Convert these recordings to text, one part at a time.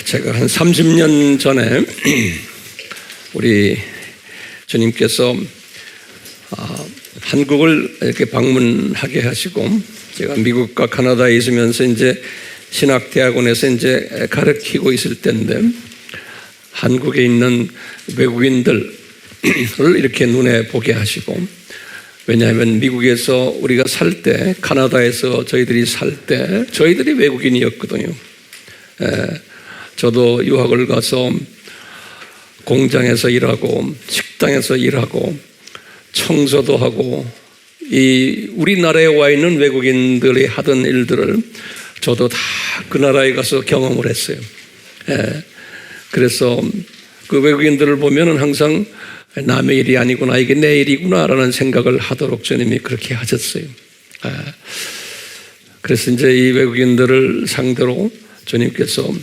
제가 한 30년 전에 우리 주님께서 한국을 이렇게 방문하게 하시고, 제가 미국과 카나다에 있으면서 이제 신학대학원에서 이제 가르치고 있을 때인데, 한국에 있는 외국인들을 이렇게 눈에 보게 하시고, 왜냐하면 미국에서 우리가 살 때, 카나다에서 저희들이 살 때 저희들이 외국인이었거든요. 저도 유학을 가서 공장에서 일하고 식당에서 일하고 청소도 하고, 이 우리나라에 와 있는 외국인들이 하던 일들을 저도 다 그 나라에 가서 경험을 했어요. 그래서 그 외국인들을 보면은 항상 남의 일이 아니구나, 이게 내 일이구나 라는 생각을 하도록 주님이 그렇게 하셨어요. 그래서 이제 이 외국인들을 상대로 주님께서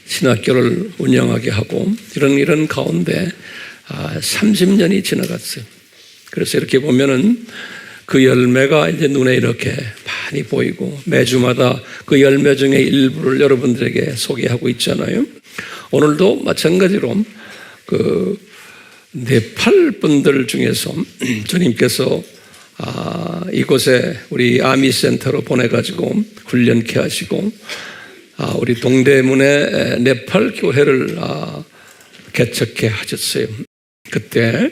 신학교를 운영하게 하고 이런 가운데 30년이 지나갔어요. 그래서 이렇게 보면은 그 열매가 이제 눈에 이렇게 많이 보이고, 매주마다 그 열매 중에 일부를 여러분들에게 소개하고 있잖아요. 오늘도 마찬가지로 그 네팔 분들 중에서 주님께서 이곳에 우리 아미센터로 보내가지고 훈련케 하시고, 우리 동대문에 네팔 교회를 개척해 하셨어요. 그때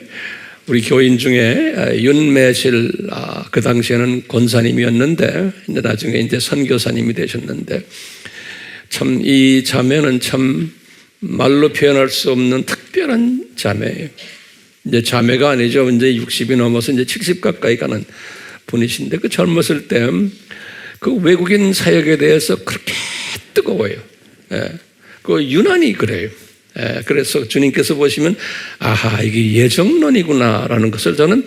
우리 교인 중에 윤매실, 그 당시에는 권사님이었는데 나중에 이제 선교사님이 되셨는데, 참 이 자매는 참 말로 표현할 수 없는 특별한 자매예요. 이제 자매가 아니죠. 이제 60이 넘어서 이제 70 가까이 가는 분이신데, 그 젊었을 때 그 외국인 사역에 대해서 그렇게 뜨거워요. 그 유난히 그래요. 그래서 주님께서 보시면 아하, 이게 예정론이구나라는 것을 저는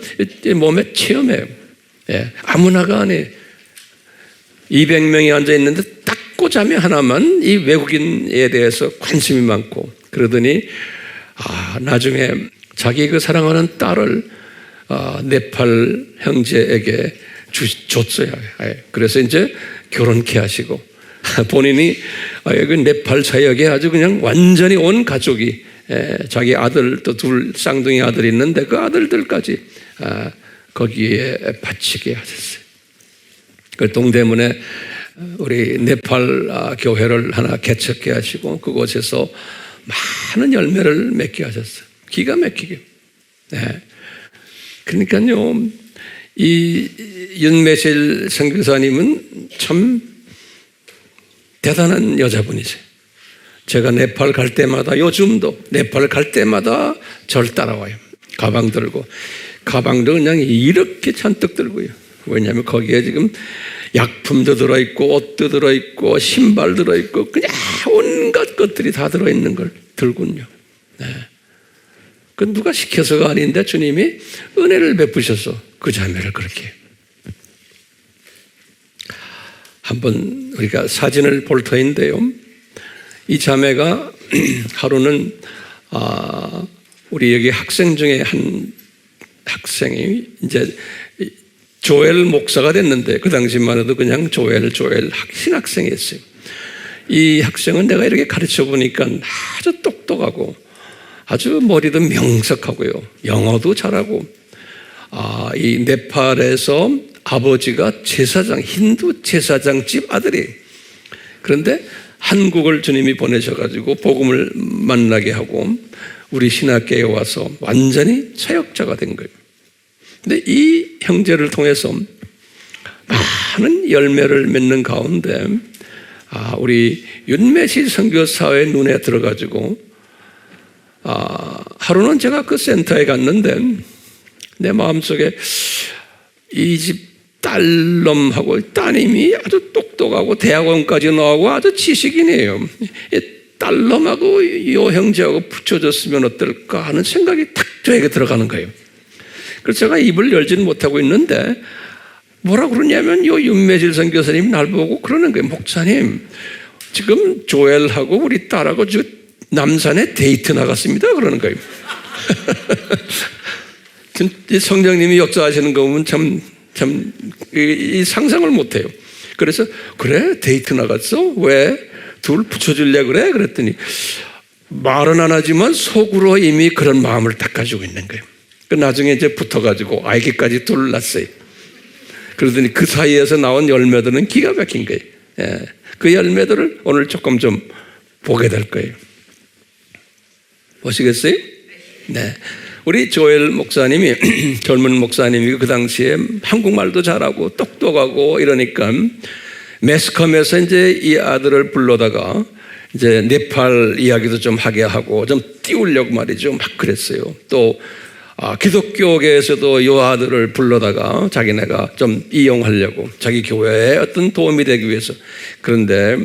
몸에 체험해요. 아무나가 아니에요. 200명이 앉아 있는데 딱 그 자매 하나만 이 외국인에 대해서 관심이 많고, 그러더니 나중에 자기 그 사랑하는 딸을 네팔 형제에게 줬어요. 그래서 이제 결혼케 하시고, 본인이 그 네팔 사역에 아주 그냥 완전히 온 가족이, 자기 아들 또 둘 쌍둥이 아들이 있는데 그 아들들까지 거기에 바치게 하셨어요. 그 동대문에 우리 네팔 교회를 하나 개척해 하시고, 그곳에서 많은 열매를 맺게 하셨어요. 기가 막히게. 그러니까요, 이 윤매실 선교사님은 참 대단한 여자분이세요. 제가 네팔 갈 때마다, 요즘도 네팔 갈 때마다 절 따라와요. 가방 들고. 가방도 그냥 이렇게 잔뜩 들고요. 왜냐하면 거기에 지금 약품도 들어있고 옷도 들어있고 신발 들어있고 그냥 온갖 것들이 다 들어있는 걸 들군요. 그 누가 시켜서가 아닌데 주님이 은혜를 베푸셔서 그 자매를 그렇게. 한번 우리가 사진을 볼 터인데요, 이 자매가 하루는 우리 여기 학생 중에 한 학생이 이제 조엘 목사가 됐는데, 그 당시만 해도 그냥 조엘 신학생이었어요. 이 학생은 내가 이렇게 가르쳐 보니까 아주 똑똑하고 아주 머리도 명석하고요, 영어도 잘하고, 이 네팔에서 아버지가 제사장, 힌두 제사장 집 아들이. 그런데 한국을 주님이 보내셔가지고 복음을 만나게 하고 우리 신학교에 와서 완전히 사역자가 된 거예요. 근데 이 형제를 통해서 많은 열매를 맺는 가운데 우리 윤매실 선교사의 눈에 들어가지고, 하루는 제가 그 센터에 갔는데 내 마음속에 이 집 딸놈하고 따님이 아주 똑똑하고 대학원까지 나오고 아주 지식인이에요. 딸놈하고 이 형제하고 붙여줬으면 어떨까 하는 생각이 탁 저에게 들어가는 거예요. 그래서 제가 입을 열지는 못하고 있는데 뭐라고 그러냐면, 요 윤매실 선교사님이 날 보고 그러는 거예요. 목사님, 지금 조엘하고 우리 딸하고 저 남산에 데이트 나갔습니다. 그러는 거예요. 성령님이 역사하시는 거 보면 참 이 상상을 못해요. 그래서 그래, 데이트 나갔어? 왜? 둘 붙여줄래 그래? 그랬더니 말은 안 하지만 속으로 이미 그런 마음을 딱 가지고 있는 거예요. 나중에 이제 붙어가지고 아기까지 둘 낳았어요. 그러더니 그 사이에서 나온 열매들은 기가 막힌 거예요. 예. 그 열매들을 오늘 조금 좀 보게 될 거예요. 보시겠어요? 네. 우리 조엘 목사님이 젊은 목사님이 그 당시에 한국말도 잘하고 똑똑하고 이러니까 매스컴에서 이제 이 아들을 불러다가 이제 네팔 이야기도 좀 하게 하고 좀 띄우려고 말이죠. 막 그랬어요. 또 기독교계에서도 이 아들을 불러다가 자기네가 좀 이용하려고 자기 교회에 어떤 도움이 되기 위해서. 그런데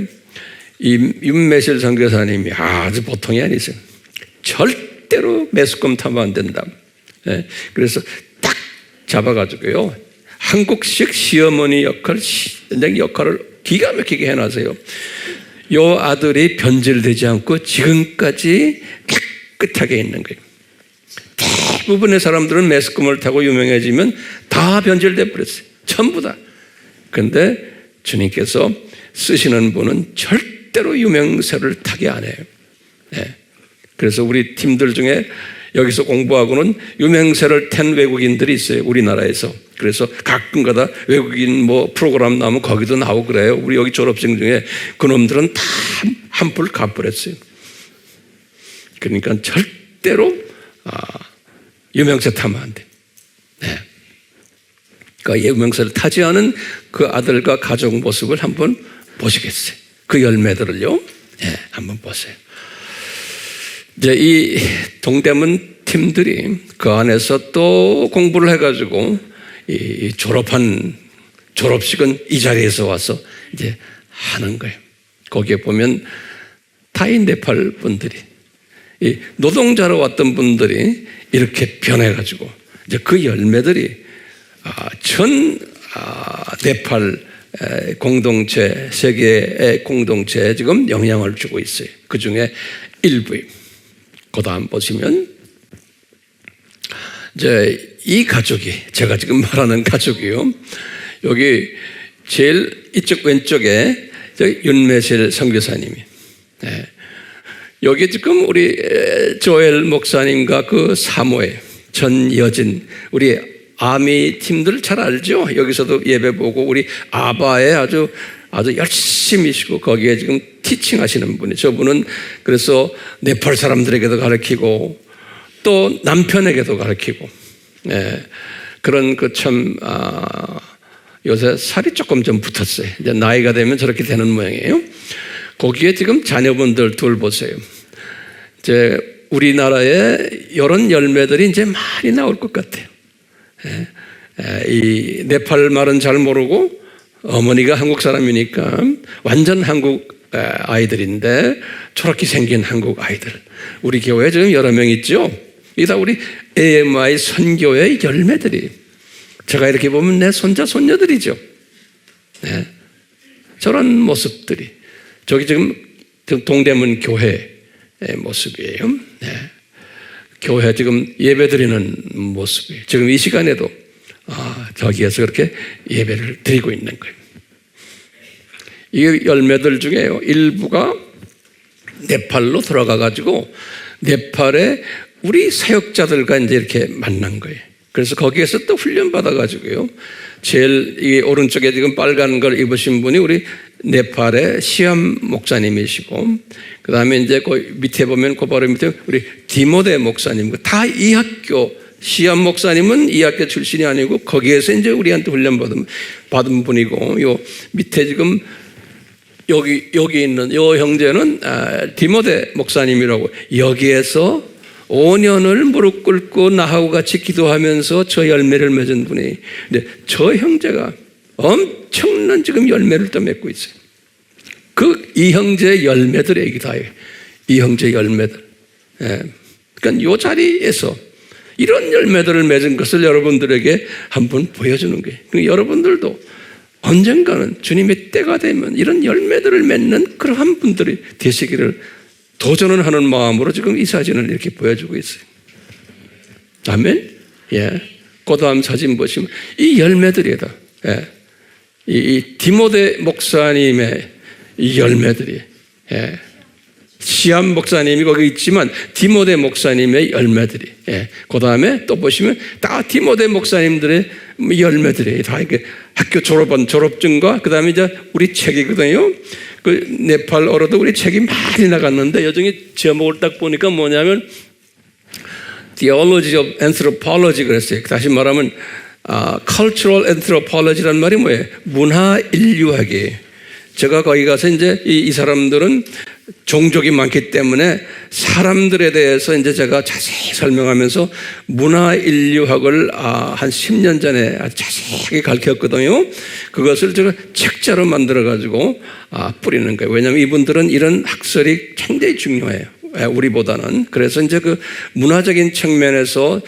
이 윤매실 선교사님이 아주 보통이 아니세요. 절대로 매스컴 타면 안 된다. 네. 그래서 딱 잡아가지고요. 한국식 시어머니 역할을 기가 막히게 해놔서요. 요 아들이 변질되지 않고 지금까지 깨끗하게 있는 거예요. 대부분의 사람들은 매스컴을 타고 유명해지면 다 변질돼 버렸어요. 전부 다. 그런데 주님께서 쓰시는 분은 절대로 유명세를 타게 안 해요. 네. 그래서 우리 팀들 중에 여기서 공부하고는 유명세를 탄 외국인들이 있어요. 우리나라에서. 그래서 가끔가다 외국인 뭐 프로그램 나오면 거기도 나오고 그래요. 우리 여기 졸업생 중에 그놈들은 다 한풀 갚버렸어요. 그러니까 절대로 유명세 타면 안 돼. 네. 그러니까 유명세를 타지 않은 그 아들과 가족 모습을 한번 보시겠어요. 그 열매들을요. 네, 한번 보세요. 이제 이 동대문 팀들이 그 안에서 또 공부를 해가지고 이 졸업식은 이 자리에서 와서 이제 하는 거예요. 거기에 보면 타이 네팔 분들이 이 노동자로 왔던 분들이 이렇게 변해가지고 이제 그 열매들이 전 네팔 공동체, 세계의 공동체에 지금 영향을 주고 있어요. 그 중에 일부예요. 그 다음 보시면 이제 이 가족이 제가 지금 말하는 가족이요. 여기 제일 이쪽 왼쪽에 윤매실 선교사님이. 네. 여기 지금 우리 조엘 목사님과 그 사모예 전여진 우리 아미 팀들 잘 알죠? 여기서도 예배 보고 우리 아바에 아주 열심히시고 거기에 지금 티칭 하시는 분이 저분은 그래서 네팔 사람들에게도 가르치고 또 남편에게도 가르치고 네. 그런 그 참 요새 살이 조금 좀 붙었어요. 이제 나이가 되면 저렇게 되는 모양이에요. 거기에 지금 자녀분들 둘 보세요. 이제 우리나라에 이런 열매들이 이제 많이 나올 것 같아요. 이 네팔 말은 잘 모르고 어머니가 한국 사람이니까 완전 한국 아이들인데 저렇게 생긴 한국 아이들. 우리 교회에 지금 여러 명 있죠. 이게 다 우리 AMI 선교의 열매들이. 제가 이렇게 보면 내 손자 손녀들이죠. 네. 저런 모습들이. 저기 지금 동대문 교회의 모습이에요. 네. 교회 지금 예배드리는 모습이에요. 지금 이 시간에도 저기에서 그렇게 예배를 드리고 있는 거예요. 이 열매들 중에요. 일부가 네팔로 들어가가지고 네팔에 우리 사역자들과 이제 이렇게 만난 거예요. 그래서 거기에서 또 훈련받아가지고요. 제일 이 오른쪽에 지금 빨간 걸 입으신 분이 우리 네팔의 시암 목사님이시고, 그 다음에 이제 그 밑에 보면 그 바로 밑에 우리 디모데 목사님, 다 이 학교, 시암 목사님은 이 학교 출신이 아니고 거기에서 이제 우리한테 훈련받은 분이고, 요 밑에 지금 여기 있는 요 형제는 디모데 목사님이라고 여기에서 5년을 무릎 꿇고 나하고 같이 기도하면서 저 열매를 맺은 분이. 근데 저 형제가 엄청난 지금 열매를 또 맺고 있어요. 이 형제의 열매들 얘기다. 이 형제의 열매들. 예. 그러니까 이 자리에서 이런 열매들을 맺은 것을 여러분들에게 한번 보여주는 거예요. 그러니까 여러분들도 언젠가는 주님의 때가 되면 이런 열매들을 맺는 그러한 분들이 되시기를 도전을 하는 마음으로 지금 이 사진을 이렇게 보여주고 있어요. 아멘? 예. 그 다음 사진 보시면 이 열매들이다. 예. 이 디모데 목사님의 이 열매들이. 예. 시암 목사님이 거기 있지만 디모데 목사님의 열매들이, 그 다음에 또 보시면 다 디모데 목사님들의 열매들이 다 이렇게 학교 졸업한 졸업증과 그 다음에 이제 우리 책이거든요. 그 네팔어로도 우리 책이 많이 나갔는데 여전히 제목을 딱 보니까 뭐냐면 Theology of Anthropology 그랬어요. 다시 말하면 Cultural Anthropology라는 말이 뭐예요? 문화 인류학이에요. 제가 거기 가서 이제 이 사람들은 종족이 많기 때문에 사람들에 대해서 이제 제가 자세히 설명하면서 문화 인류학을 한 10년 전에 자세하게 가르쳤거든요. 그것을 제가 책자로 만들어 가지고 뿌리는 거예요. 왜냐하면 이분들은 이런 학설이 굉장히 중요해요. 우리보다는. 그래서 이제 그 문화적인 측면에서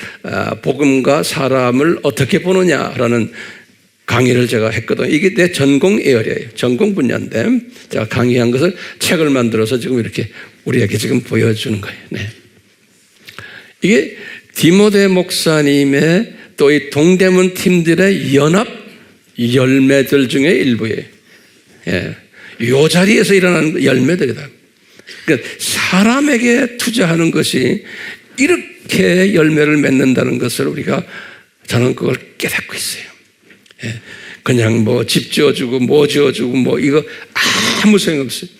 복음과 사람을 어떻게 보느냐라는 강의를 제가 했거든요. 이게 내 전공 에어리예요. 전공 분야인데 제가 강의한 것을 책을 만들어서 지금 이렇게 우리에게 지금 보여주는 거예요. 네. 이게 디모데 목사님의 또 이 동대문 팀들의 연합 열매들 중에 일부예요. 예. 이 자리에서 일어나는 열매들이다. 그러니까 사람에게 투자하는 것이 이렇게 열매를 맺는다는 것을 저는 그걸 깨닫고 있어요. 그냥 뭐 집 지어주고 뭐 지어주고 뭐 이거 아무 소용없어요.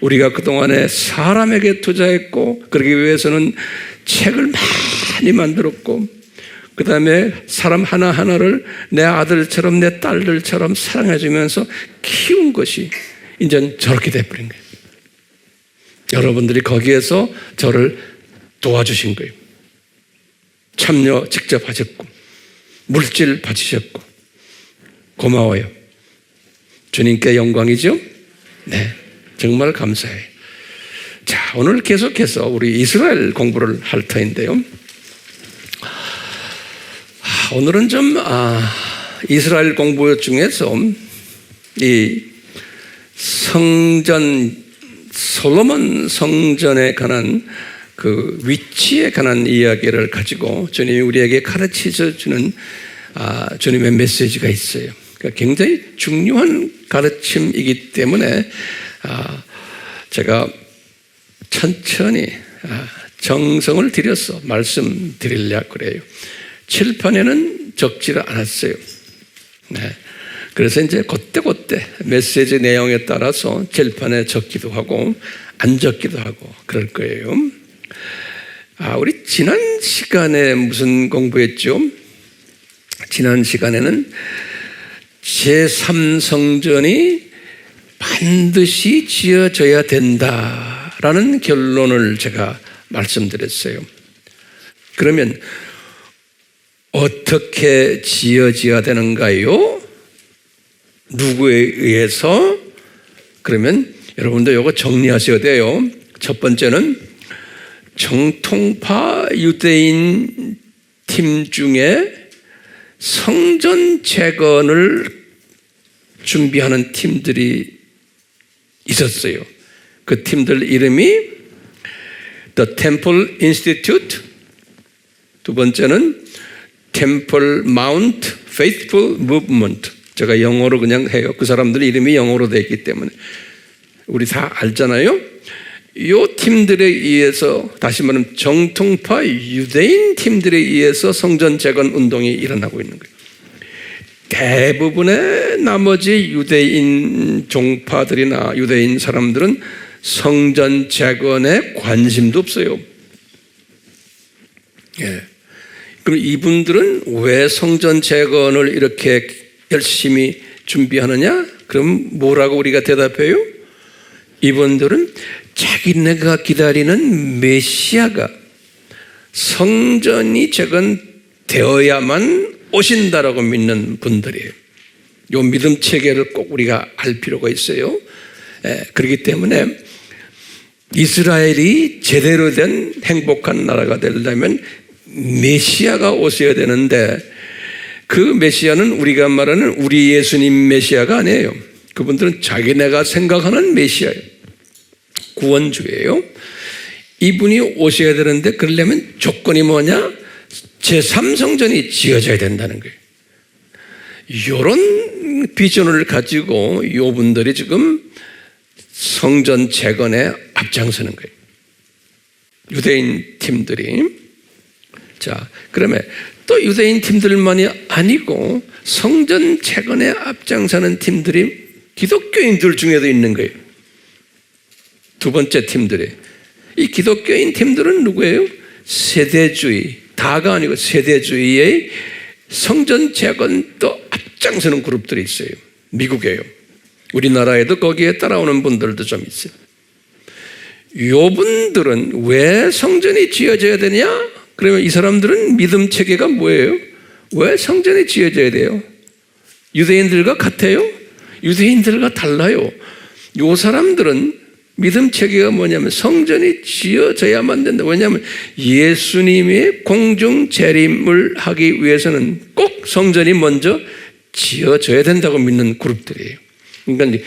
우리가 그동안에 사람에게 투자했고 그러기 위해서는 책을 많이 만들었고 그 다음에 사람 하나하나를 내 아들처럼 내 딸들처럼 사랑해주면서 키운 것이 이제 저렇게 돼버린 거예요. 여러분들이 거기에서 저를 도와주신 거예요. 참여 직접 하셨고 물질 바치셨고 고마워요. 주님께 영광이죠? 네, 정말 감사해요. 자, 오늘 계속해서 우리 이스라엘 공부를 할 터인데요. 오늘은 좀 이스라엘 공부 중에서 이 성전, 솔로몬 성전에 관한 그 위치에 관한 이야기를 가지고 주님이 우리에게 가르쳐 주는 주님의 메시지가 있어요. 그러니까 굉장히 중요한 가르침이기 때문에 제가 천천히 정성을 들여서 말씀드리려고 그래요. 칠판에는 적지를 않았어요. 네. 그래서 이제 그때그때 메시지 내용에 따라서 칠판에 적기도 하고 안 적기도 하고 그럴 거예요. 우리 지난 시간에 무슨 공부했죠? 지난 시간에는 제3성전이 반드시 지어져야 된다라는 결론을 제가 말씀드렸어요. 그러면 어떻게 지어져야 되는가요? 누구에 의해서? 그러면 여러분도 이거 정리하셔야 돼요. 첫 번째는 정통파 유대인 팀 중에 성전 재건을 준비하는 팀들이 있었어요. 그 팀들 이름이 The Temple Institute, 두 번째는 Temple Mount Faithful Movement. 제가 영어로 그냥 해요. 그 사람들 이름이 영어로 되어 있기 때문에 우리 다 알잖아요. 이 팀들에 의해서, 다시 말하면 정통파 유대인 팀들에 의해서 성전 재건 운동이 일어나고 있는 거예요. 대부분의 나머지 유대인 종파들이나 유대인 사람들은 성전 재건에 관심도 없어요. 예. 그럼 이분들은 왜 성전 재건을 이렇게 열심히 준비하느냐? 그럼 뭐라고 우리가 대답해요? 이분들은 자기네가 기다리는 메시아가 성전이 재건되어야만 오신다라고 믿는 분들이에요. 이 믿음 체계를 꼭 우리가 알 필요가 있어요. 그렇기 때문에 이스라엘이 제대로 된 행복한 나라가 되려면 메시아가 오셔야 되는데 그 메시아는 우리가 말하는 우리 예수님 메시아가 아니에요. 그분들은 자기네가 생각하는 메시아예요. 구원주예요. 이분이 오셔야 되는데 그러려면 조건이 뭐냐? 제3성전이 지어져야 된다는 거예요. 이런 비전을 가지고 이 분들이 지금 성전 재건에 앞장서는 거예요. 유대인 팀들이. 자, 그러면 또 유대인 팀들만이 아니고 성전 재건에 앞장서는 팀들이 기독교인들 중에도 있는 거예요. 두 번째 팀들이. 이 기독교인 팀들은 누구예요? 세대주의, 다가 아니고 세대주의의 성전 재건 또 앞장서는 그룹들이 있어요. 미국에요. 우리나라에도 거기에 따라오는 분들도 좀 있어요. 요분들은 왜 성전이 지어져야 되냐? 그러면 이 사람들은 믿음 체계가 뭐예요? 왜 성전이 지어져야 돼요? 유대인들과 같아요? 유대인들과 달라요. 요 사람들은 믿음 체계가 뭐냐면 성전이 지어져야만 된다. 왜냐하면 예수님이 공중 재림을 하기 위해서는 꼭 성전이 먼저 지어져야 된다고 믿는 그룹들이에요. 그러니까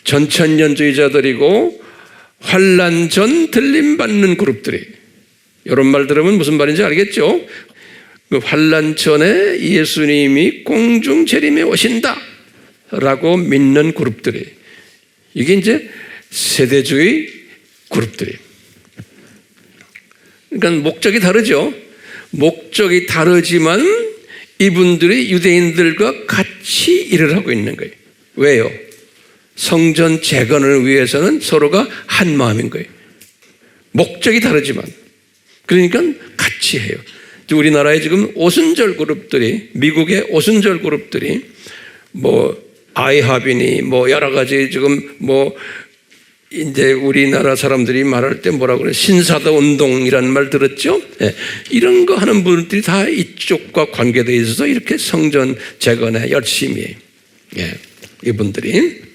전천년주의자들이고 환란 전 들림받는 그룹들이. 이런 말 들으면 무슨 말인지 알겠죠? 그 환란 전에 예수님이 공중 재림에 오신다 라고 믿는 그룹들이. 이게 이제 세대주의 그룹들이. 그러니까 목적이 다르죠. 목적이 다르지만 이분들이 유대인들과 같이 일을 하고 있는 거예요. 왜요? 성전 재건을 위해서는 서로가 한 마음인 거예요. 목적이 다르지만. 그러니까 같이 해요. 우리나라에 지금 오순절 그룹들이, 미국의 오순절 그룹들이 아이합이니 여러 가지 지금 이제 우리나라 사람들이 말할 때 뭐라고 그래? 신사도 운동이라는 말 들었죠? 네. 이런 거 하는 분들이 다 이쪽과 관계되어 있어서 이렇게 성전 재건에 열심히 해요. 네. 이분들이.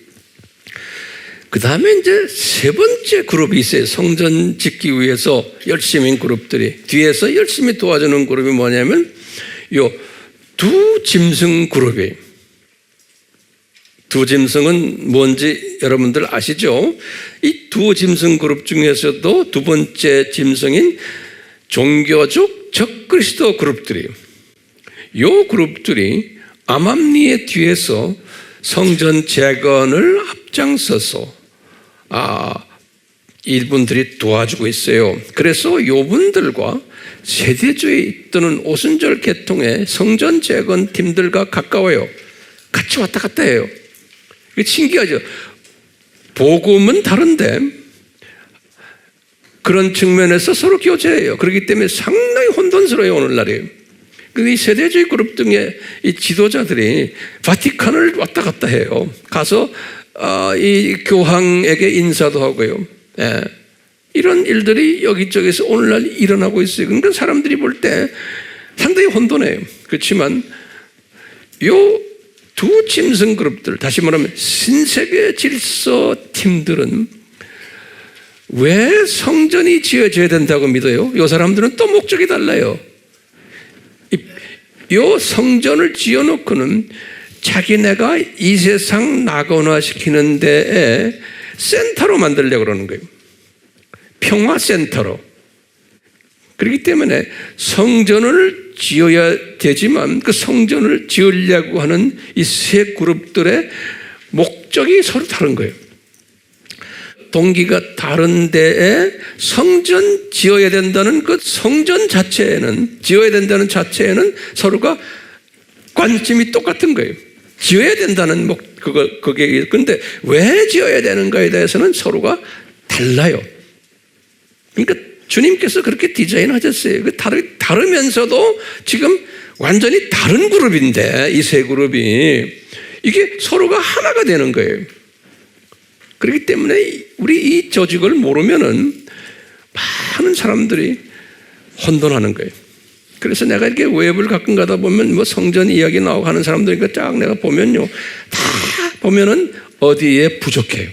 그 다음에 이제 세 번째 그룹이 있어요. 성전 짓기 위해서 열심히 한 그룹들이. 뒤에서 열심히 도와주는 그룹이 뭐냐면 요 두 짐승 그룹이에요. 두 짐승은 뭔지 여러분들 아시죠? 이 두 짐승 그룹 중에서도 두 번째 짐승인 종교적 적그리스도 그룹들이에요. 요 그룹들이 암암리의 뒤에서 성전 재건을 앞장서서 이분들이 도와주고 있어요. 그래서 이분들과 세대주의 또는 오순절 계통의 성전 재건 팀들과 가까워요. 같이 왔다 갔다 해요. 이게 신기하죠. 복음은 다른데 그런 측면에서 서로 교제해요. 그렇기 때문에 상당히 혼돈스러워요. 오늘날이. 이 세대주의 그룹 등의 이 지도자들이 바티칸을 왔다 갔다 해요. 가서 이 교황에게 인사도 하고요. 예. 이런 일들이 여기저기서 오늘날 일어나고 있어요. 그러니까 사람들이 볼 때 상당히 혼돈해요. 그렇지만 요 두 짐승 그룹들, 다시 말하면 신세계 질서 팀들은 왜 성전이 지어져야 된다고 믿어요? 요 사람들은 또 목적이 달라요. 요 성전을 지어놓고는 자기네가 이 세상 낙원화시키는 데에 센터로 만들려고 그러는 거예요. 평화센터로. 그렇기 때문에 성전을 지어야 되지만 그 성전을 지으려고 하는 이 세 그룹들의 목적이 서로 다른 거예요. 동기가 다른 데에 성전 지어야 된다는 그 성전 자체에는, 지어야 된다는 자체에는 서로가 관심이 똑같은 거예요. 지어야 된다는 그게. 근데 왜 지어야 되는가에 대해서는 서로가 달라요. 그러니까 주님께서 그렇게 디자인하셨어요. 다르면서도 지금 완전히 다른 그룹인데, 이 세 그룹이 이게 서로가 하나가 되는 거예요. 그렇기 때문에 우리 이 조직을 모르면은 많은 사람들이 혼돈하는 거예요. 그래서 내가 이렇게 웹을 가끔 가다 보면 성전 이야기 나오고 하는 사람들이니까 쫙 내가 보면요, 다 보면은 어디에 부족해요.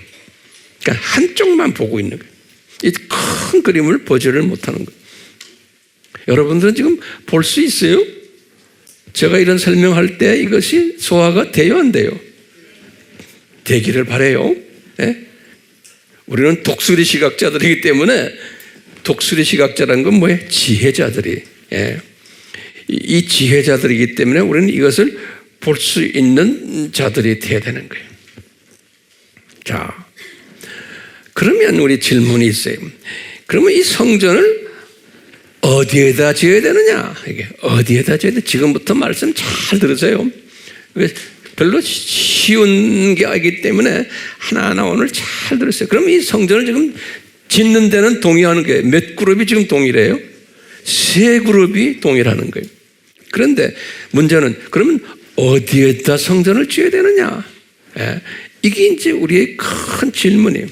그러니까 한쪽만 보고 있는 거예요. 이 큰 그림을 보지를 못하는 거예요. 여러분들은 지금 볼 수 있어요? 제가 이런 설명할 때 이것이 소화가 돼요, 안 돼요? 되기를 바라요. 네? 우리는 독수리 시각자들이기 때문에, 독수리 시각자라는 건 뭐예요? 지혜자들이. 예. 이 지혜자들이기 때문에 우리는 이것을 볼 수 있는 자들이 되어야 되는 거예요. 자, 그러면 우리 질문이 있어요. 그러면 이 성전을 어디에다 지어야 되느냐? 이게 어디에다 지어야 돼? 지금부터 말씀 잘 들으세요. 별로 쉬운 게 아니기 때문에 하나하나 오늘 잘 들으세요. 그럼 이 성전을 지금 짓는 데는 동의하는 게 몇 그룹이 지금 동일해요? 3그룹이 동일하는 거예요. 그런데 문제는 그러면 어디에다 성전을 지어야 되느냐? 이게 이제 우리의 큰 질문이에요.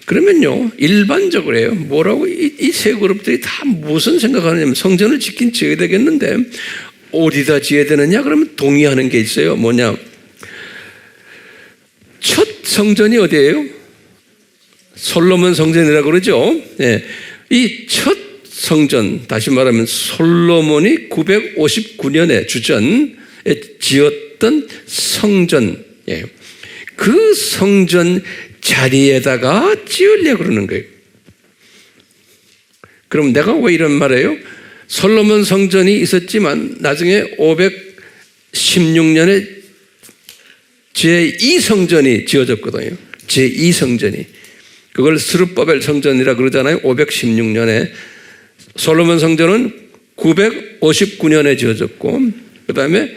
그러면요, 일반적으로요, 뭐라고 이 3그룹들이 다 무슨 생각하느냐면 성전을 짓긴 지어야 되겠는데 어디다 지어야 되느냐? 그러면 동의하는 게 있어요. 뭐냐? 첫 성전이 어디예요? 솔로몬 성전이라고 그러죠. 이 첫 성전, 다시 말하면 솔로몬이 959년에 주전에 지었던 성전, 그 성전 자리에다가 지으려고 그러는 거예요. 그럼 내가 왜 이런 말이에요? 솔로몬 성전이 있었지만 나중에 516년에 제2성전이 지어졌거든요. 제2성전이. 그걸 스룹바벨 성전이라 그러잖아요. 516년에. 솔로몬 성전은 959년에 지어졌고, 그 다음에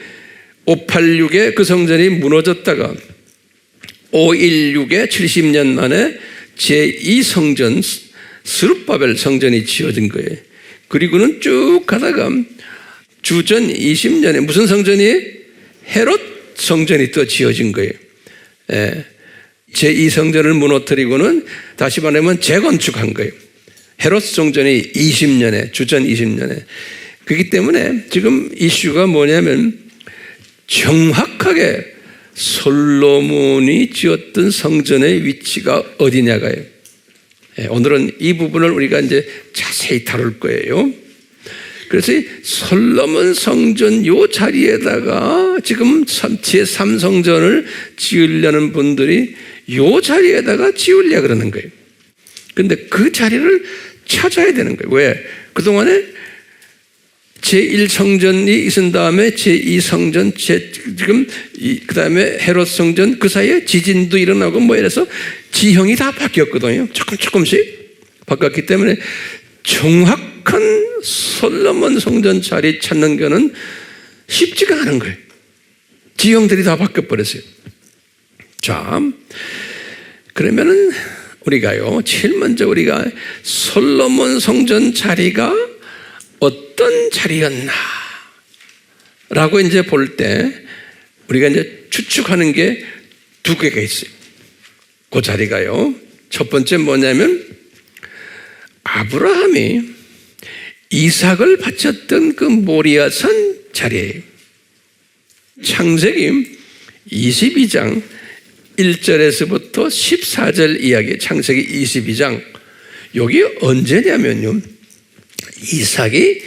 586에 그 성전이 무너졌다가 516에 70년 만에 제2성전 스룹바벨 성전이 지어진 거예요. 그리고는 쭉 가다가 주전 20년에 무슨 성전이? 헤롯 성전이 또 지어진 거예요. 제2성전을 무너뜨리고는 다시 말하면 재건축한 거예요. 헤롯 성전이 20년에, 주전 20년에. 그렇기 때문에 지금 이슈가 뭐냐면 정확하게 솔로몬이 지었던 성전의 위치가 어디냐가요. 오늘은 이 부분을 우리가 이제 자세히 다룰 거예요. 그래서 솔로몬 성전 요 자리에다가 지금 제3성전을 지으려는 분들이 요 자리에다가 지으려고 그러는 거예요. 그런데 그 자리를 찾아야 되는 거예요. 왜? 그동안에 제1성전이 있은 다음에 제2성전, 지금 그 다음에 헤롯 성전, 그 사이에 지진도 일어나고 뭐 이래서 지형이 다 바뀌었거든요. 조금씩 바뀌었기 때문에 정확한 솔로몬 성전 자리 찾는 거는 쉽지가 않은 거예요. 지형들이 다 바뀌어버렸어요. 자, 그러면은 우리가요, 제일 먼저 우리가 솔로몬 성전 자리가 어떤 자리였나 라고 이제 볼 때 우리가 이제 추측하는 게 2개가 있어요. 그 자리가요, 첫 번째 뭐냐면 아브라함이 이삭을 바쳤던 그 모리아산 자리예요. 창세기 22장 1절에서부터 14절 이야기, 창세기 22장. 여기 언제냐면요, 이삭이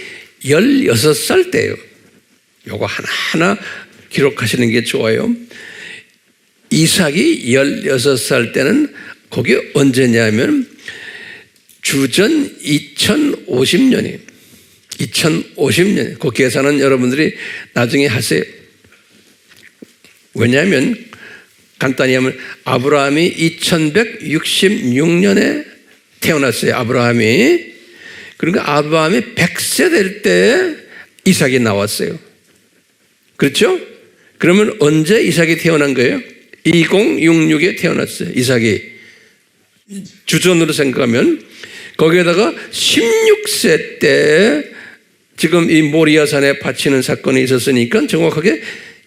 16살 때예요. 요거 하나하나 기록하시는 게 좋아요. 이삭이 16살 때는 거기 언제냐면 주전 2050년이에요. 2050년. 그 계산은 여러분들이 나중에 하세요. 왜냐하면 간단히 하면 아브라함이 2166년에 태어났어요. 아브라함이. 그러니까 아브라함이 100세 될 때 이삭이 나왔어요. 그렇죠? 그러면 언제 이삭이 태어난 거예요? 2066에 태어났어요. 이삭이. 주전으로 생각하면 거기에다가 16세 때 지금 이 모리아산에 바치는 사건이 있었으니까 정확하게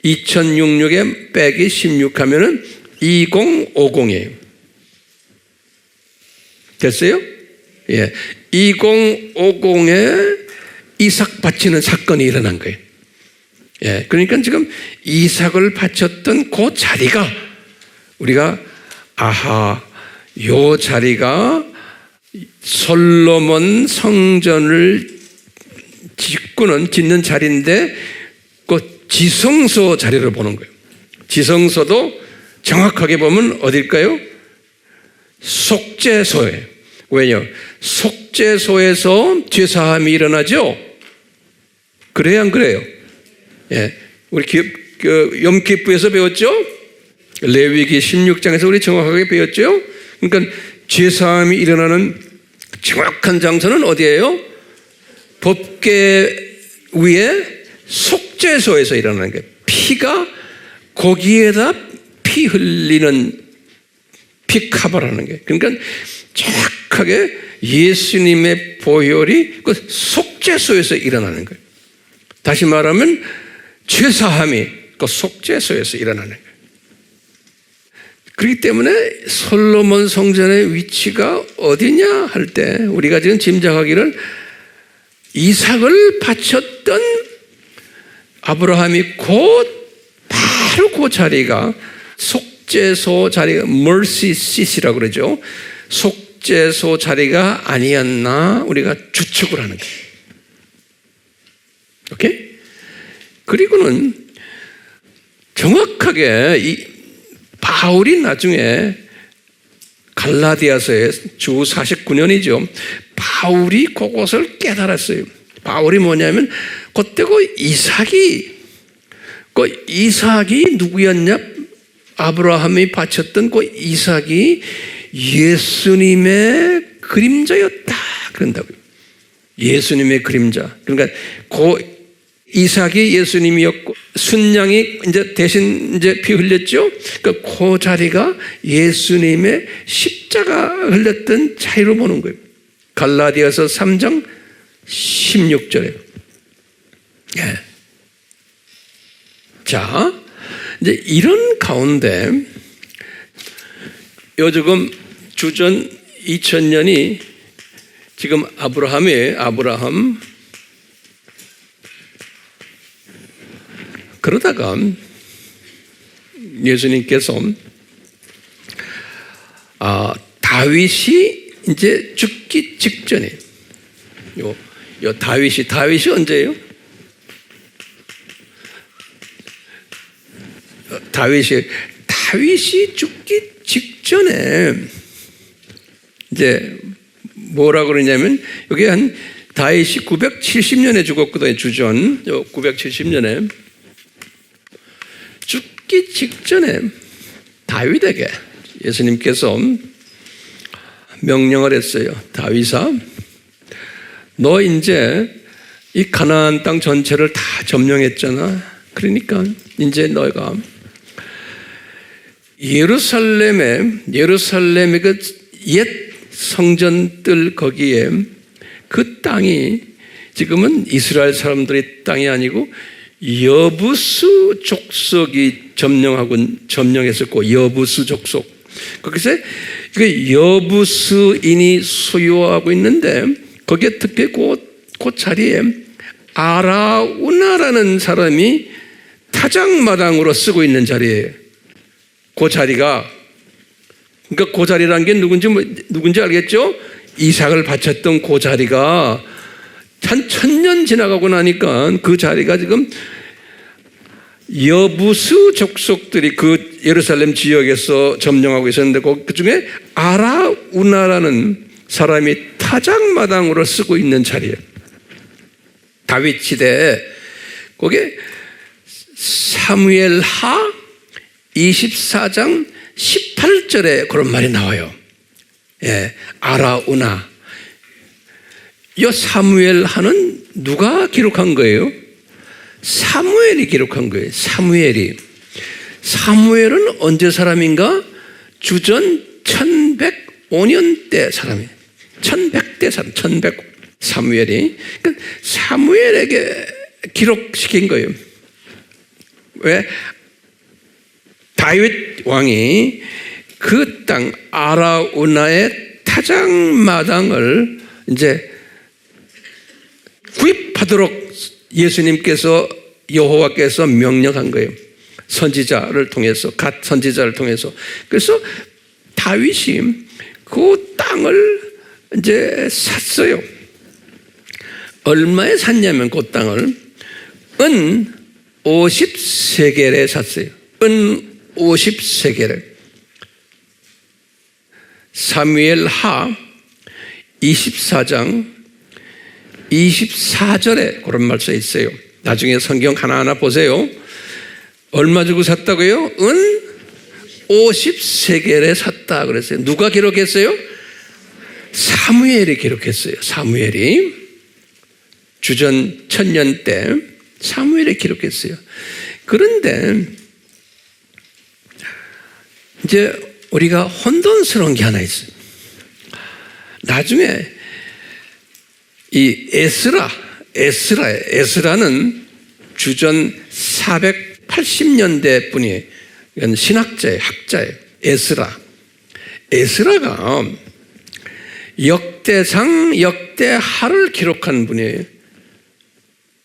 2066에 빼기 16 하면은 2050이에요. 됐어요? 예. 2050에 이삭 바치는 사건이 일어난 거예요. 예. 그러니까 지금 이삭을 바쳤던 그 자리가 우리가 요 자리가 솔로몬 성전을 짓는 자리인데 그 지성소 자리를 보는 거예요. 지성소도 정확하게 보면 어딜까요? 속죄소예요. 왜요? 속죄소에서 죄사함이 일어나죠? 그래요, 안 그래요? 예. 우리 염기부에서 배웠죠? 레위기 16장에서 우리 정확하게 배웠죠? 그러니까 죄사함이 일어나는 정확한 장소는 어디예요? 법궤 위에 속죄소에서 일어나는 거예요. 피가 거기에다 피 흘리는 피카바라는 게. 그러니까 정확하게 예수님의 보혈이 그 속죄소에서 일어나는 거예요. 다시 말하면 죄사함이 그 속죄소에서 일어나는 거예요. 그렇기 때문에 솔로몬 성전의 위치가 어디냐 할 때 우리가 지금 짐작하기를 이삭을 바쳤던 아브라함이 바로 그 자리가 속죄소 자리가 mercy seat이라고 그러죠. 속죄소 자리가 아니었나 우리가 추측을 하는 거예요. 오케이? 그리고는 정확하게 이 바울이 나중에 갈라디아서에 주 49년이죠. 바울이 그것을 깨달았어요. 바울이 뭐냐면 그때 이삭이 누구였냐? 아브라함이 바쳤던 그 이삭이 예수님의 그림자였다 그런다고요. 예수님의 그림자. 그러니까 그 이삭이 예수님이었고 순양이 이제 대신 이제 피 흘렸죠. 그러니까 그 자리가 예수님의 십자가 흘렸던 자리로 보는 거예요. 갈라디아서 3장 16절에. 예. 자, 이제 이런 가운데 요즘 주전 2000년이 지금 아브라함 그러다가 예수님께서 다윗이 이제 죽기 직전에 요 다윗이 언제예요? 다윗이 죽기 직전에 이제 뭐라고 그러냐면 여기 한 다윗이 970년에 죽었거든요. 주전 970년에 죽기 직전에 다윗에게 예수님께서 명령을 했어요. 다윗아, 너 이제 이 가나안 땅 전체를 다 점령했잖아. 그러니까 이제 너가 예루살렘의 그 옛 성전들 거기에 그 땅이 지금은 이스라엘 사람들의 땅이 아니고 여부수 족속이 점령했었고 여부수 족속. 거기서 그 여부수인이 소유하고 있는데 거기에 특히 그 자리에 아라우나라는 사람이 타작마당으로 쓰고 있는 자리예요. 그 자리가 그러니까 그 자리라는 게 누군지 알겠죠? 이삭을 바쳤던 그 자리가 한 1000년 지나가고 나니까 그 자리가 지금 여부수 족속들이 그 예루살렘 지역에서 점령하고 있었는데 그 중에 아라우나라는 사람이 타작마당으로 쓰고 있는 자리예요. 다윗 시대에 거기에 사무엘하 24장 18절에 그런 말이 나와요. 예, 아라우나. 이 사무엘하는 누가 기록한 거예요? 사무엘이 기록한 거예요. 사무엘은 언제 사람인가? 주전 1105년 사람이에요. 1100대 사람, 1100 사무엘이. 그러니까 사무엘에게 기록시킨 거예요. 왜? 다윗 왕이 그 땅 아라우나의 타작마당을 이제 구입하도록 예수님께서 여호와께서 명령한 거예요. 선지자를 통해서 갓 선지자를 통해서. 그래서 다윗이 그 땅을 이제 샀어요. 얼마에 샀냐면 그 땅을 은 50세겔에 샀어요. 은 50세겔에. 사무엘하 24장 24절에 그런 말 써 있어요. 나중에 성경 하나하나 보세요. 얼마 주고 샀다고요? 은 50세겔에 샀다 그랬어요. 누가 기록했어요? 사무엘이 기록했어요. 사무엘이 주전 1000년 때 사무엘이 기록했어요. 그런데 이제 우리가 혼돈스러운 게 하나 있어요. 나중에 이 에스라는 주전 480년대 분이 이건 신학자예요. 학자예요. 에스라가 역대상, 역대하를 기록한 분이에요.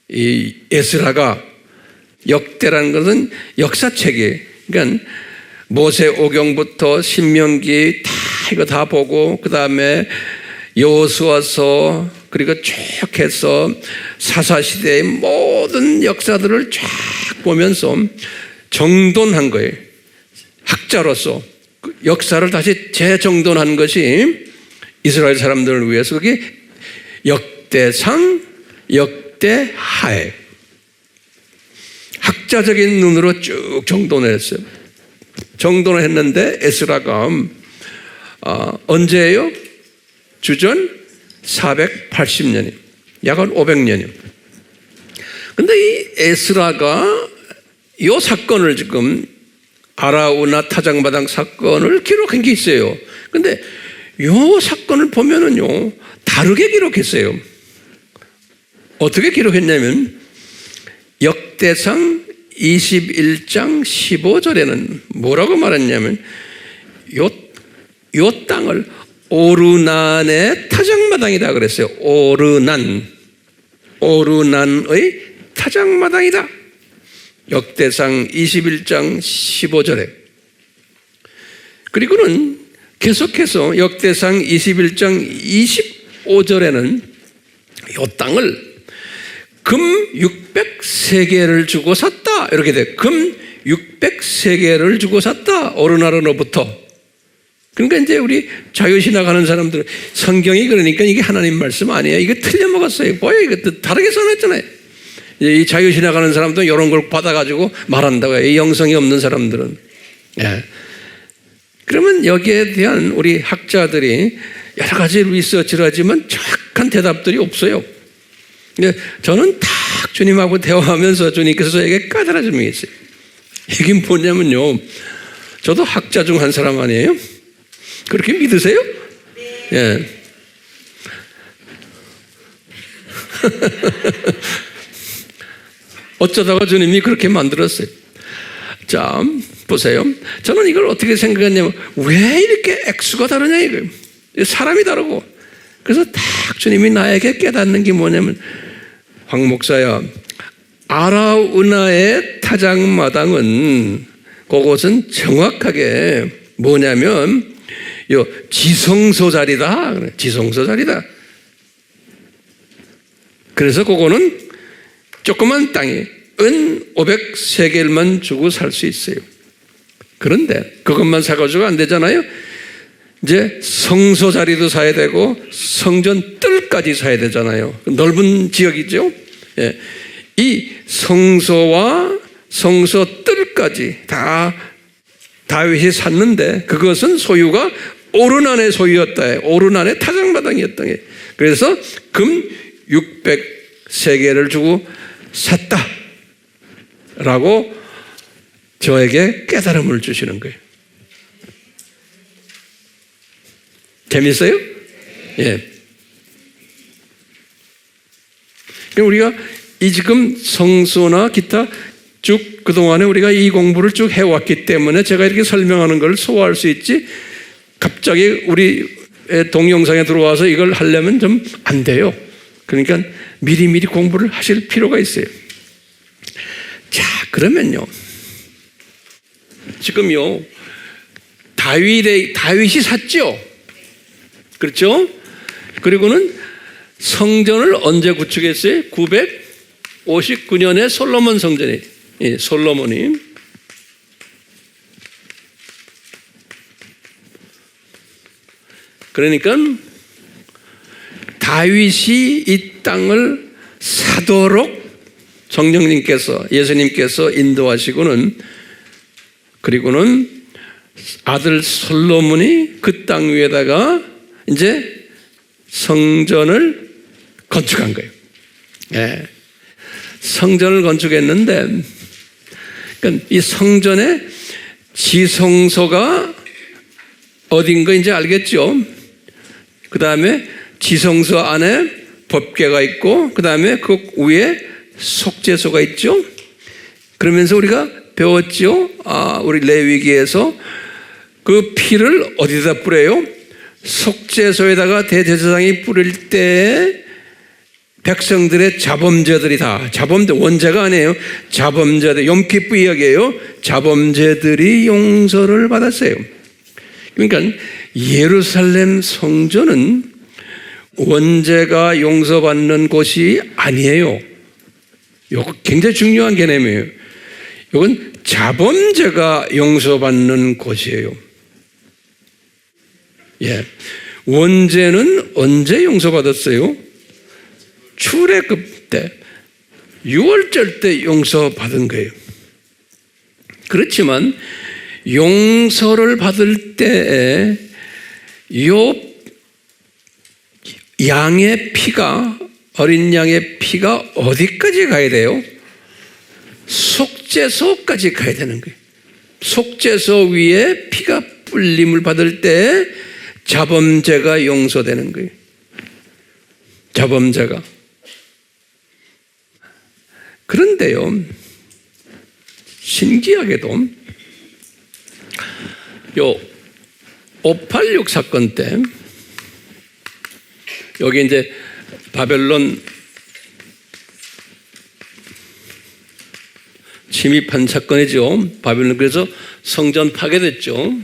이 에스라가 역대라는 것은 역사책이에요. 그러니까 모세오경부터 신명기 이거 다 보고 그 다음에 여호수아서 그리고 쭉 해서 사사시대의 모든 역사들을 쫙 보면서 정돈한 거예요. 학자로서 역사를 다시 재정돈한 것이 이스라엘 사람들을 위해서 그게 역대상, 역대하예요. 학자적인 눈으로 쭉 정돈을 했어요. 정돈을 했는데 에스라가 언제예요? 주전 480년이에요. 약 500년이에요. 근데 이 에스라가 이 사건을 지금 아라우나 타작마당 사건을 기록한 게 있어요. 근데 이 사건을 보면은요, 다르게 기록했어요. 어떻게 기록했냐면, 역대상 21장 15절에는 뭐라고 말했냐면, 요 땅을 오르난의 타작마당이다 그랬어요. 오르난의 타작마당이다. 역대상 21장 15절에. 그리고는 계속해서 역대상 21장 25절에는 이 땅을 금 600세겔을 주고 샀다. 이렇게 돼. 금 600세겔을 주고 샀다. 오르나르로부터. 그러니까 이제 우리 자유신학 하는 사람들은 성경이 그러니까 이게 하나님 말씀 아니에요. 이거 틀려먹었어요. 뭐야, 이거 다르게 써놨잖아요. 이 자유신학 하는 사람들은 이런 걸 받아가지고 말한다고 해요. 이 영성이 없는 사람들은. 예. 그러면 여기에 대한 우리 학자들이 여러 가지 리서치를 하지만 정확한 대답들이 없어요. 근데 저는 딱 주님하고 대화하면서 주님께서 저에게 까다로운 점이 있어요. 이게 뭐냐면요, 저도 학자 중 한 사람 아니에요? 그렇게 믿으세요? 네. 예. 어쩌다가 주님이 그렇게 만들었어요. 자, 보세요. 저는 이걸 어떻게 생각했냐면, 왜 이렇게 액수가 다르냐 이거예요. 사람이 다르고. 그래서 딱 주님이 나에게 깨닫는 게 뭐냐면, 황 목사야, 아라우나의 타작마당은 그곳은 정확하게 뭐냐면 요 지성소 자리다. 지성소 자리다. 그래서 그거는 조그만 땅에 은 500세겔만 주고 살 수 있어요. 그런데 그것만 사가지고 안 되잖아요. 이제 성소 자리도 사야 되고 성전 뜰까지 사야 되잖아요. 넓은 지역이죠. 예. 이 성소와 성소 뜰까지 다 다윗이 샀는데 그것은 소유가 오르난의 소유였다. 오르난의 타작마당이었다. 그래서 금 600세겔을 주고 샀다 라고 저에게 깨달음을 주시는 거예요. 재밌어요? 예. 우리가 이 지금 성소나 기타 쭉 그동안에 우리가 이 공부를 쭉 해왔기 때문에 제가 이렇게 설명하는 걸 소화할 수 있지, 갑자기 우리 동영상에 들어와서 이걸 하려면 좀 안 돼요. 그러니까 미리미리 공부를 하실 필요가 있어요. 자, 그러면요. 지금요. 다윗이 샀죠? 그렇죠? 그리고는 성전을 언제 구축했어요? 959년에 솔로몬 성전이, 예, 솔로몬이. 그러니까 다윗이 이 땅을 사도록 성령님께서, 예수님께서 인도하시고는, 그리고는 아들 솔로몬이 그 땅 위에다가 이제 성전을 건축한 거예요. 예. 성전을 건축했는데, 그러니까 이 성전의 지성소가 어딘가 이제 알겠죠? 그 다음에 지성소 안에 법궤가 있고, 그 다음에 그 위에 속죄소가 있죠? 그러면서 우리가 배웠죠? 우리 레위기에서 그 피를 어디다 뿌려요? 속죄소에다가 대제사장이 뿌릴 때 백성들의 자범죄들이 다, 자범죄, 원죄가 아니에요. 자범죄들, 욤키프 이야기예요. 자범죄들이 용서를 받았어요. 그러니까 예루살렘 성전은 원죄가 용서받는 곳이 아니에요. 이거 굉장히 중요한 개념이에요. 이건 자범죄가 용서받는 곳이에요. 예. 원죄는 언제 용서받았어요? 출애굽 때, 6월절 때 용서받은 거예요. 그렇지만 용서를 받을 때에 요 양의 피가, 어린 양의 피가 어디까지 가야 돼요? 속죄소까지 가야 되는 거예요. 속죄소 위에 피가 불림을 받을 때 자범죄가 용서되는 거예요. 자범죄가. 그런데요, 신기하게도 요 586 사건 때 여기 이제 바벨론 침입한 사건이죠. 바벨론, 그래서 성전 파괴됐죠.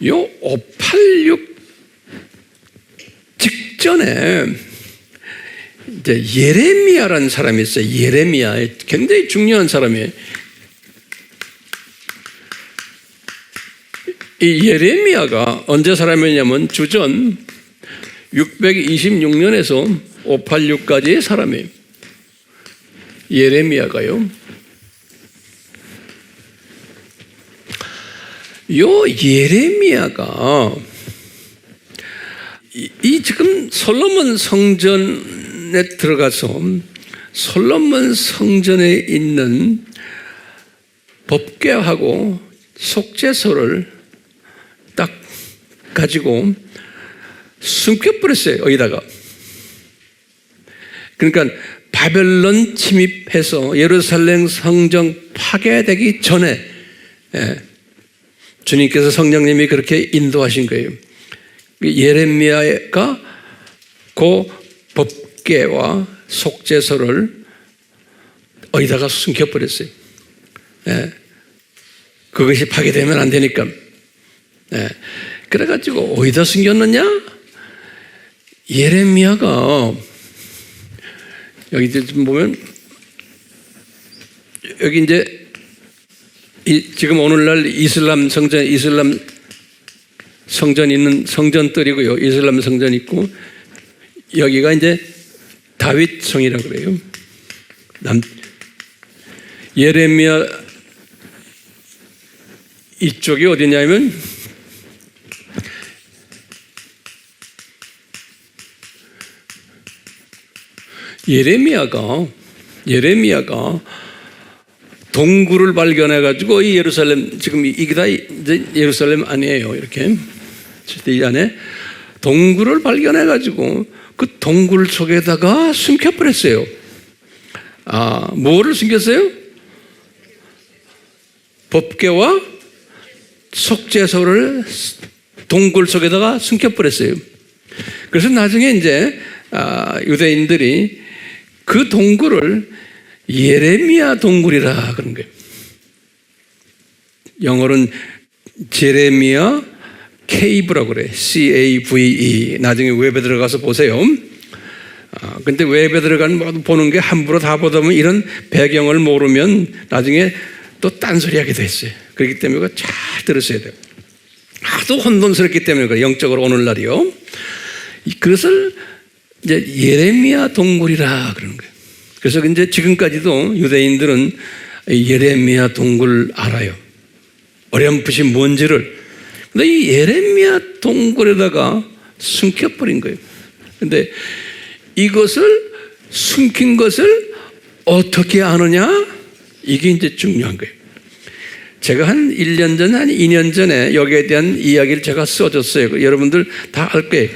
요 586 직전에 이제 예레미야라는 사람이 있어요. 예레미야, 굉장히 중요한 사람이에요. 이 예레미야가 언제 사람이냐면 주전 626년에서 586까지의 사람이에요. 예레미야가요. 요 예레미야가 이 지금 솔로몬 성전에 들어가서 솔로몬 성전에 있는 법궤하고 속죄소를 딱 가지고 숨겨버렸어요. 여기다가. 그러니까 바벨론 침입해서 예루살렘 성전 파괴되기 전에 주님께서 성령님이 그렇게 인도하신 거예요. 예레미야가 그 법궤와 속죄소를 어디다가 숨겨버렸어요. 그것이 파괴되면 안 되니까. 그래가지고 어디다 숨겼느냐? 예레미야가 여기 보면 여기 이제 지금 오늘날 이슬람 성전 있는 성전들이고요. 이슬람 성전 있고 여기가 이제 다윗 성이라고 그래요. 예레미야 이쪽이 어디냐면 예레미야가 동굴을 발견해가지고 이 예루살렘, 지금 이게 다 이제 예루살렘 아니에요. 이렇게. 이 안에 동굴을 발견해가지고 그 동굴 속에다가 숨겨버렸어요. 뭐를 숨겼어요? 법궤와 속죄소를 동굴 속에다가 숨겨버렸어요. 그래서 나중에 이제 유대인들이 그 동굴을 예레미야 동굴이라 그런 거예요. 영어로는 제레미야 케이브라고 그래. CAVE. 나중에 웹에 들어가서 보세요. 근데 웹에 들어가면 보는 게 함부로 다 보다 보면 이런 배경을 모르면 나중에 또 딴소리 하게 됐어요. 그렇기 때문에 잘 들으셔야 돼요. 하도 혼돈스럽기 때문에 그래요. 영적으로 오늘날이요. 그것을 이제 예레미야 동굴이라 그러는 거예요. 그래서 이제 지금까지도 유대인들은 예레미야 동굴 알아요. 어렴풋이 뭔지를. 근데 이 예레미야 동굴에다가 숨겨버린 거예요. 근데 이것을 숨긴 것을 어떻게 아느냐? 이게 이제 중요한 거예요. 제가 한 1년 전, 한 2년 전에 여기에 대한 이야기를 제가 써줬어요. 여러분들 다 알 거예요.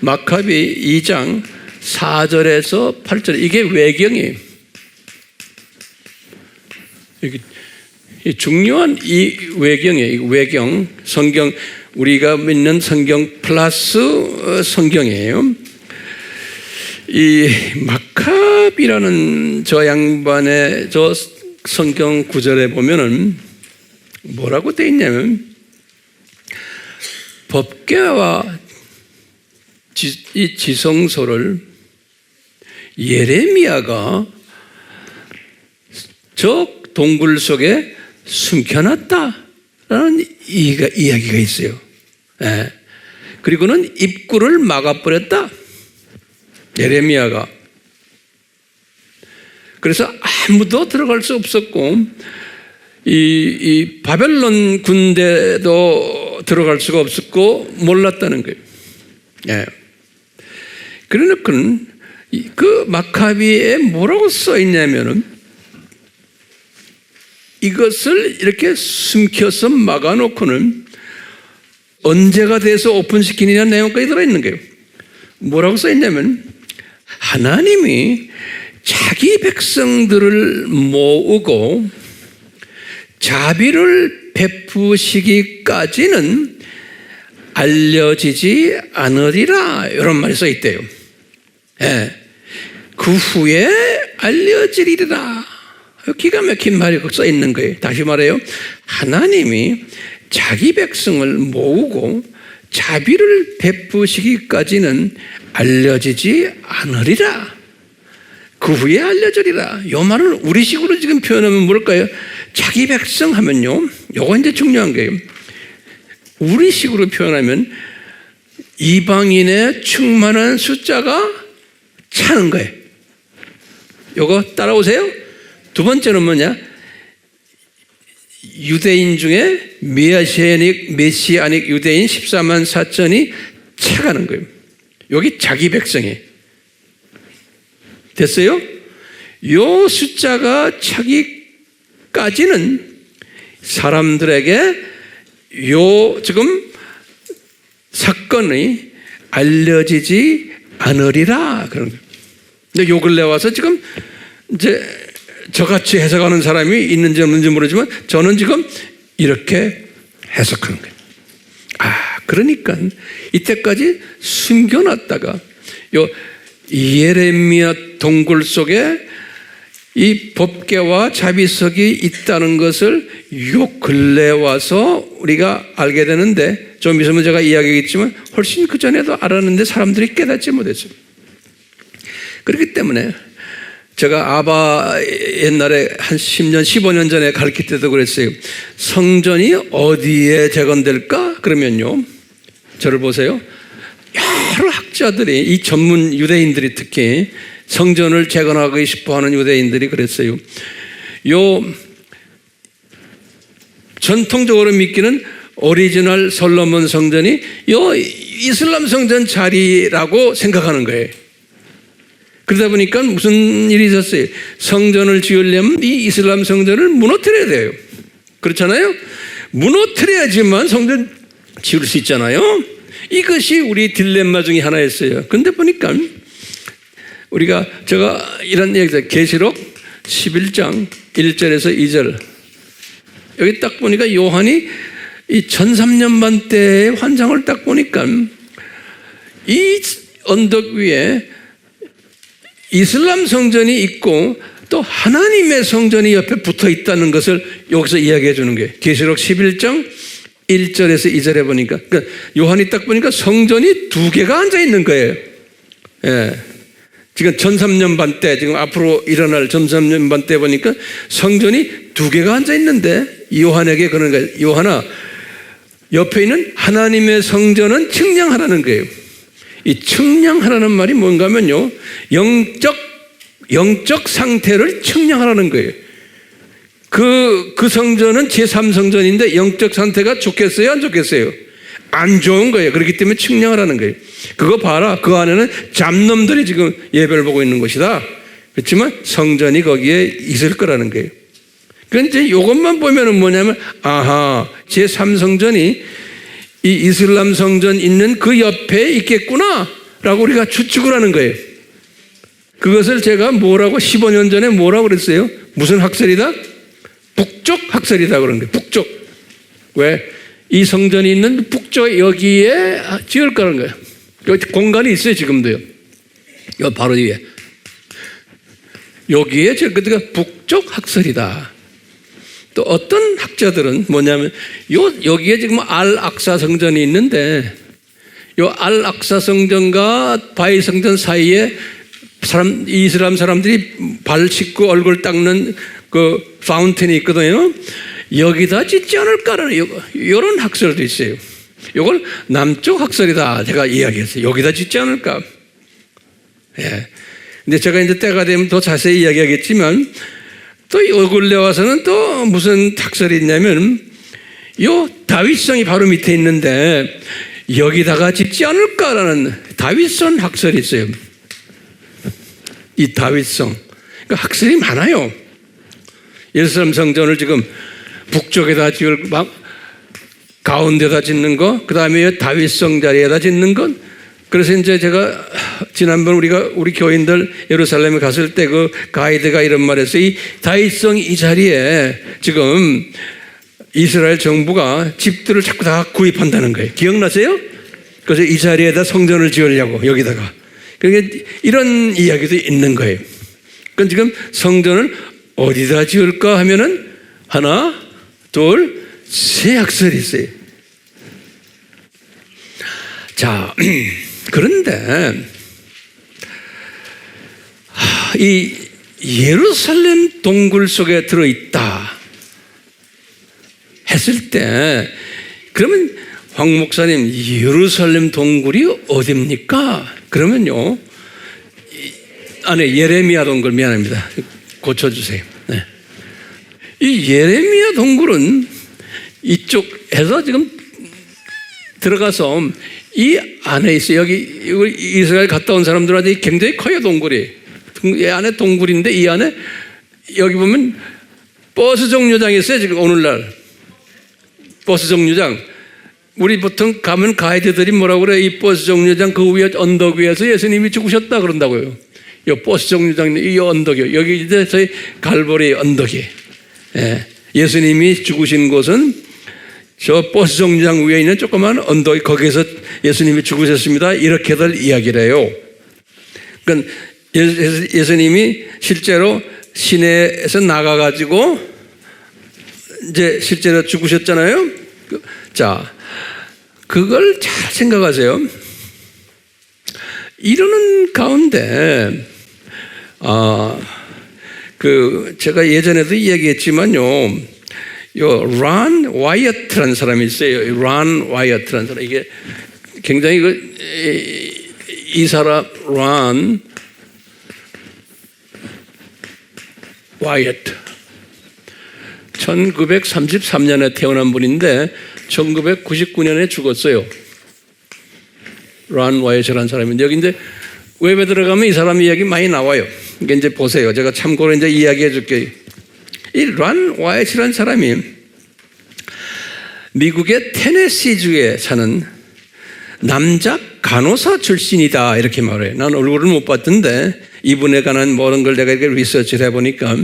마카비 2장 4절에서 8절, 이게 외경이에요. 중요한 이 외경이에요. 외경, 성경, 우리가 믿는 성경 플러스 성경이에요. 이 마카비라는 저 양반의 저 성경 구절에 보면은 뭐라고 되어 있냐면, 법궤와 이 지성소를 예레미야가 저 동굴 속에 숨겨놨다라는 이야기가 있어요. 예. 그리고는 입구를 막아버렸다, 예레미야가. 그래서 아무도 들어갈 수 없었고, 이 바벨론 군대도 들어갈 수가 없었고 몰랐다는 거예요. 예. 그러니까 그 마카비에 뭐라고 써 있냐면은, 이것을 이렇게 숨겨서 막아놓고는 언제가 돼서 오픈시키느냐는 내용까지 들어있는 거예요. 뭐라고 써 있냐면, 하나님이 자기 백성들을 모으고 자비를 베푸시기까지는 알려지지 않으리라, 이런 말이 써 있대요. 예. 그 후에 알려지리라. 기가 막힌 말이 써 있는 거예요. 다시 말해요. 하나님이 자기 백성을 모으고 자비를 베푸시기까지는 알려지지 않으리라. 그 후에 알려지리라. 이 말을 우리식으로 지금 표현하면 뭘까요? 자기 백성 하면요, 요거 이제 중요한 거예요. 우리식으로 표현하면 이방인의 충만한 숫자가 차는 거예요. 요거 따라오세요. 두 번째는 뭐냐? 유대인 중에 메시아닉 유대인 14만 4천이 차가는 거예요. 여기 자기 백성이에요. 됐어요? 요 숫자가 차기까지는 사람들에게 요 지금 사건이 알려지지 않으리라, 그런 거예요. 근데 요 근래 와서 지금 이제 저같이 해석하는 사람이 있는지 없는지 모르지만 저는 지금 이렇게 해석하는 거예요. 그러니까 이때까지 숨겨놨다가 요 예레미야 동굴 속에 이 법궤와 자비석이 있다는 것을 요 근래 와서 우리가 알게 되는데, 좀 있으면 제가 이야기하겠지만 훨씬 그 전에도 알았는데 사람들이 깨닫지 못했어요. 그렇기 때문에 제가 아바 옛날에 한 10년, 15년 전에 가르칠 때도 그랬어요. 성전이 어디에 재건될까? 그러면요, 저를 보세요. 여러 학자들이, 이 전문 유대인들이 특히 성전을 재건하고 싶어하는 유대인들이 그랬어요. 요 전통적으로 믿기는 오리지널 솔로몬 성전이 요 이슬람 성전 자리라고 생각하는 거예요. 그러다 보니까 무슨 일이 있었어요? 성전을 지으려면 이 이슬람 성전을 무너뜨려야 돼요. 그렇잖아요? 무너뜨려야지만 성전 지을 수 있잖아요. 이것이 우리 딜레마 중에 하나였어요. 그런데 보니까 제가 이런 얘기들, 계시록 11장 1절에서 2절, 여기 딱 보니까 요한이 이 1300년 때의 환상을 딱 보니까 이 언덕 위에 이슬람 성전이 있고 또 하나님의 성전이 옆에 붙어 있다는 것을 여기서 이야기해 주는 거예요. 계시록 11장 1절에서 2절에 보니까, 그러니까 요한이 딱 보니까 성전이 두 개가 앉아 있는 거예요. 예. 지금 1300년 때, 지금 앞으로 일어날 1300년 때 보니까 성전이 두 개가 앉아 있는데, 요한에게 그런 거예요. 요한아, 옆에 있는 하나님의 성전은 측량하라는 거예요. 이 측량하라는 말이 뭔가 하면요, 영적 상태를 측량하라는 거예요. 그 성전은 제3성전인데 영적 상태가 좋겠어요? 안 좋겠어요? 안 좋은 거예요. 그렇기 때문에 측량하라는 거예요. 그거 봐라. 그 안에는 잡놈들이 지금 예배를 보고 있는 것이다. 그렇지만 성전이 거기에 있을 거라는 거예요. 그런데 이것만 보면은 뭐냐면, 아하, 제3성전이 이 이슬람 성전 있는 그 옆에 있겠구나 라고 우리가 추측을 하는 거예요. 그것을 제가 뭐라고 15년 전에 뭐라고 그랬어요? 무슨 학설이다? 북쪽 학설이다 그런 거예요. 북쪽. 왜? 이 성전이 있는 북쪽 여기에 지을 거라는 거예요. 여기 공간이 있어요. 지금도요. 여기 바로 위에. 여기에 지을 거니까 북쪽 학설이다. 또 어떤 학자들은 뭐냐면 여기에 지금 알-악사 성전이 있는데 요 알-악사 성전과 바위 성전 사이에 이슬람 사람들이 발 씻고 얼굴 닦는 그 파운틴이 있거든요. 여기다 짓지 않을까라는 이런 학설도 있어요. 이걸 남쪽 학설이다 제가 이야기했어요. 여기다 짓지 않을까. 예. 근데 제가 이제 때가 되면 더 자세히 이야기하겠지만 또 요 근래 와서는 또 무슨 학설이 있냐면 요 다윗성이 바로 밑에 있는데 여기다가 짓지 않을까라는 다윗성 학설이 있어요. 이 다윗성. 그러니까 학설이 많아요. 예루살렘 성전을 지금 북쪽에다 지을 막 가운데다 짓는 거, 그 다음에 다윗성 자리에다 짓는 것. 그래서 이제 제가 지난번 우리 교인들 예루살렘에 갔을 때 그 가이드가 이런 말했어요. 이 다윗성 이 자리에 지금 이스라엘 정부가 집들을 자꾸 다 구입한다는 거예요. 기억나세요? 그래서 이 자리에다 성전을 지으려고 여기다가. 그러니까 이런 이야기도 있는 거예요. 그러니까 지금 성전을 어디다 지을까 하면은 하나, 둘, 세 학설이 있어요. 자, 그런데 이 예루살렘 동굴 속에 들어있다 했을 때 그러면 황 목사님 예루살렘 동굴이 어딥니까? 그러면요 예레미야 동굴 미안합니다. 고쳐주세요. 네. 이 예레미야 동굴은 이쪽에서 지금 들어가서 이 안에 있어요. 여기 이스라엘 갔다 온 사람들한테 굉장히 커요, 동굴이. 이 안에 동굴인데 이 안에 여기 보면 버스 정류장이 있어요, 지금 오늘날. 버스 정류장. 우리 보통 가면 가이드들이 뭐라고 그래요? 이 버스 정류장 그 위에 언덕 위에서 예수님이 죽으셨다 그런다고요. 이 버스 정류장 이 언덕이요. 여기 이제 저희 갈보리 언덕이. 예. 예수님이 죽으신 곳은 저 버스 정류장 위에 있는 조그만 언덕이 거기에서 예수님이 죽으셨습니다. 이렇게들 이야기를 해요. 그러니까 예수님이 실제로 시내에서 나가가지고 이제 실제로 죽으셨잖아요. 자, 그걸 잘 생각하세요. 이러는 가운데, 제가 예전에도 이야기했지만요, 란 와이어트라는 사람이 있어요. 란 와이어트라는 사람. 이게 굉장히 이 사람, 란 와이어트. 1933년에 태어난 분인데 1999년에 죽었어요. 란 와이어트라는 사람인데 여기 이제 웹에 들어가면 이 사람 이야기 많이 나와요. 이게 이제 보세요. 제가 참고로 이제 이야기해 줄게요. 이 란 와이어트라는 사람이 미국의 테네시주에 사는 남자 간호사 출신이다 이렇게 말해요. 난 얼굴을 못 봤던데 이분에 관한 모든 걸 내가 이렇게 리서치를 해보니까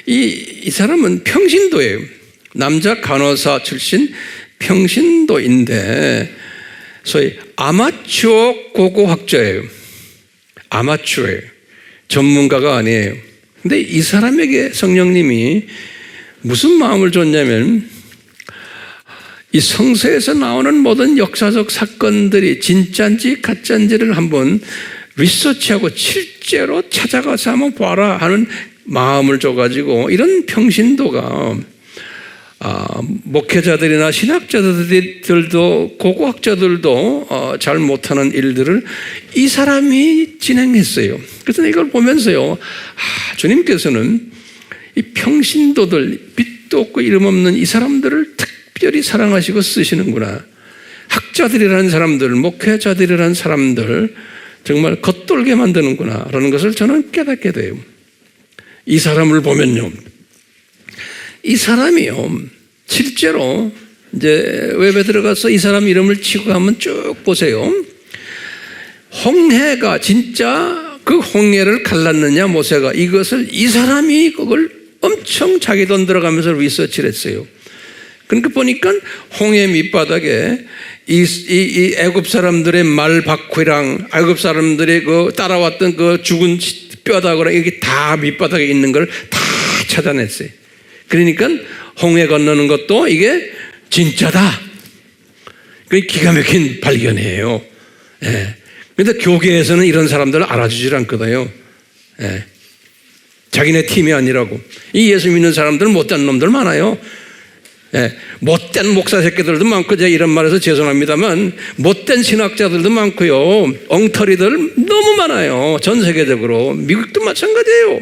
이 사람은 평신도예요. 남자 간호사 출신 평신도인데 소위 아마추어 고고학자예요. 아마추어예요. 전문가가 아니에요. 근데 이 사람에게 성령님이 무슨 마음을 줬냐면 이 성서에서 나오는 모든 역사적 사건들이 진짜인지 가짜인지를 한번 리서치하고 실제로 찾아가서 한번 봐라 하는 마음을 줘가지고 이런 평신도가 목회자들이나 신학자들도 고고학자들도 잘 못하는 일들을 이 사람이 진행했어요. 그래서 이걸 보면서요, 주님께서는 이 평신도들, 빛도 없고 이름 없는 이 사람들을 특별히 사랑하시고 쓰시는구나. 학자들이라는 사람들, 목회자들이라는 사람들 정말 겉돌게 만드는구나 라는 것을 저는 깨닫게 돼요. 이 사람을 보면요, 이 사람이요, 실제로 이제 웹에 들어가서 이 사람 이름을 치고 한번 쭉 보세요. 홍해가 진짜 그 홍해를 갈랐느냐 모세가, 이것을 이 사람이 그걸 엄청 자기 돈 들어가면서 리서치를 했어요. 그러니까 보니까 홍해 밑바닥에 이 애굽 사람들의 말바퀴랑 애굽 사람들의 그 따라왔던 그 죽은 뼈다구랑 이게 다 밑바닥에 있는 걸 다 찾아냈어요. 그러니까 홍해 건너는 것도 이게 진짜다. 그게 기가 막힌 발견이에요. 예. 그런데 교계에서는 이런 사람들을 알아주질 않거든요. 예. 자기네 팀이 아니라고. 이 예수 믿는 사람들 못된 놈들 많아요. 예. 못된 목사 새끼들도 많고, 제가 이런 말해서 죄송합니다만 못된 신학자들도 많고요. 엉터리들 너무 많아요. 전 세계적으로. 미국도 마찬가지예요.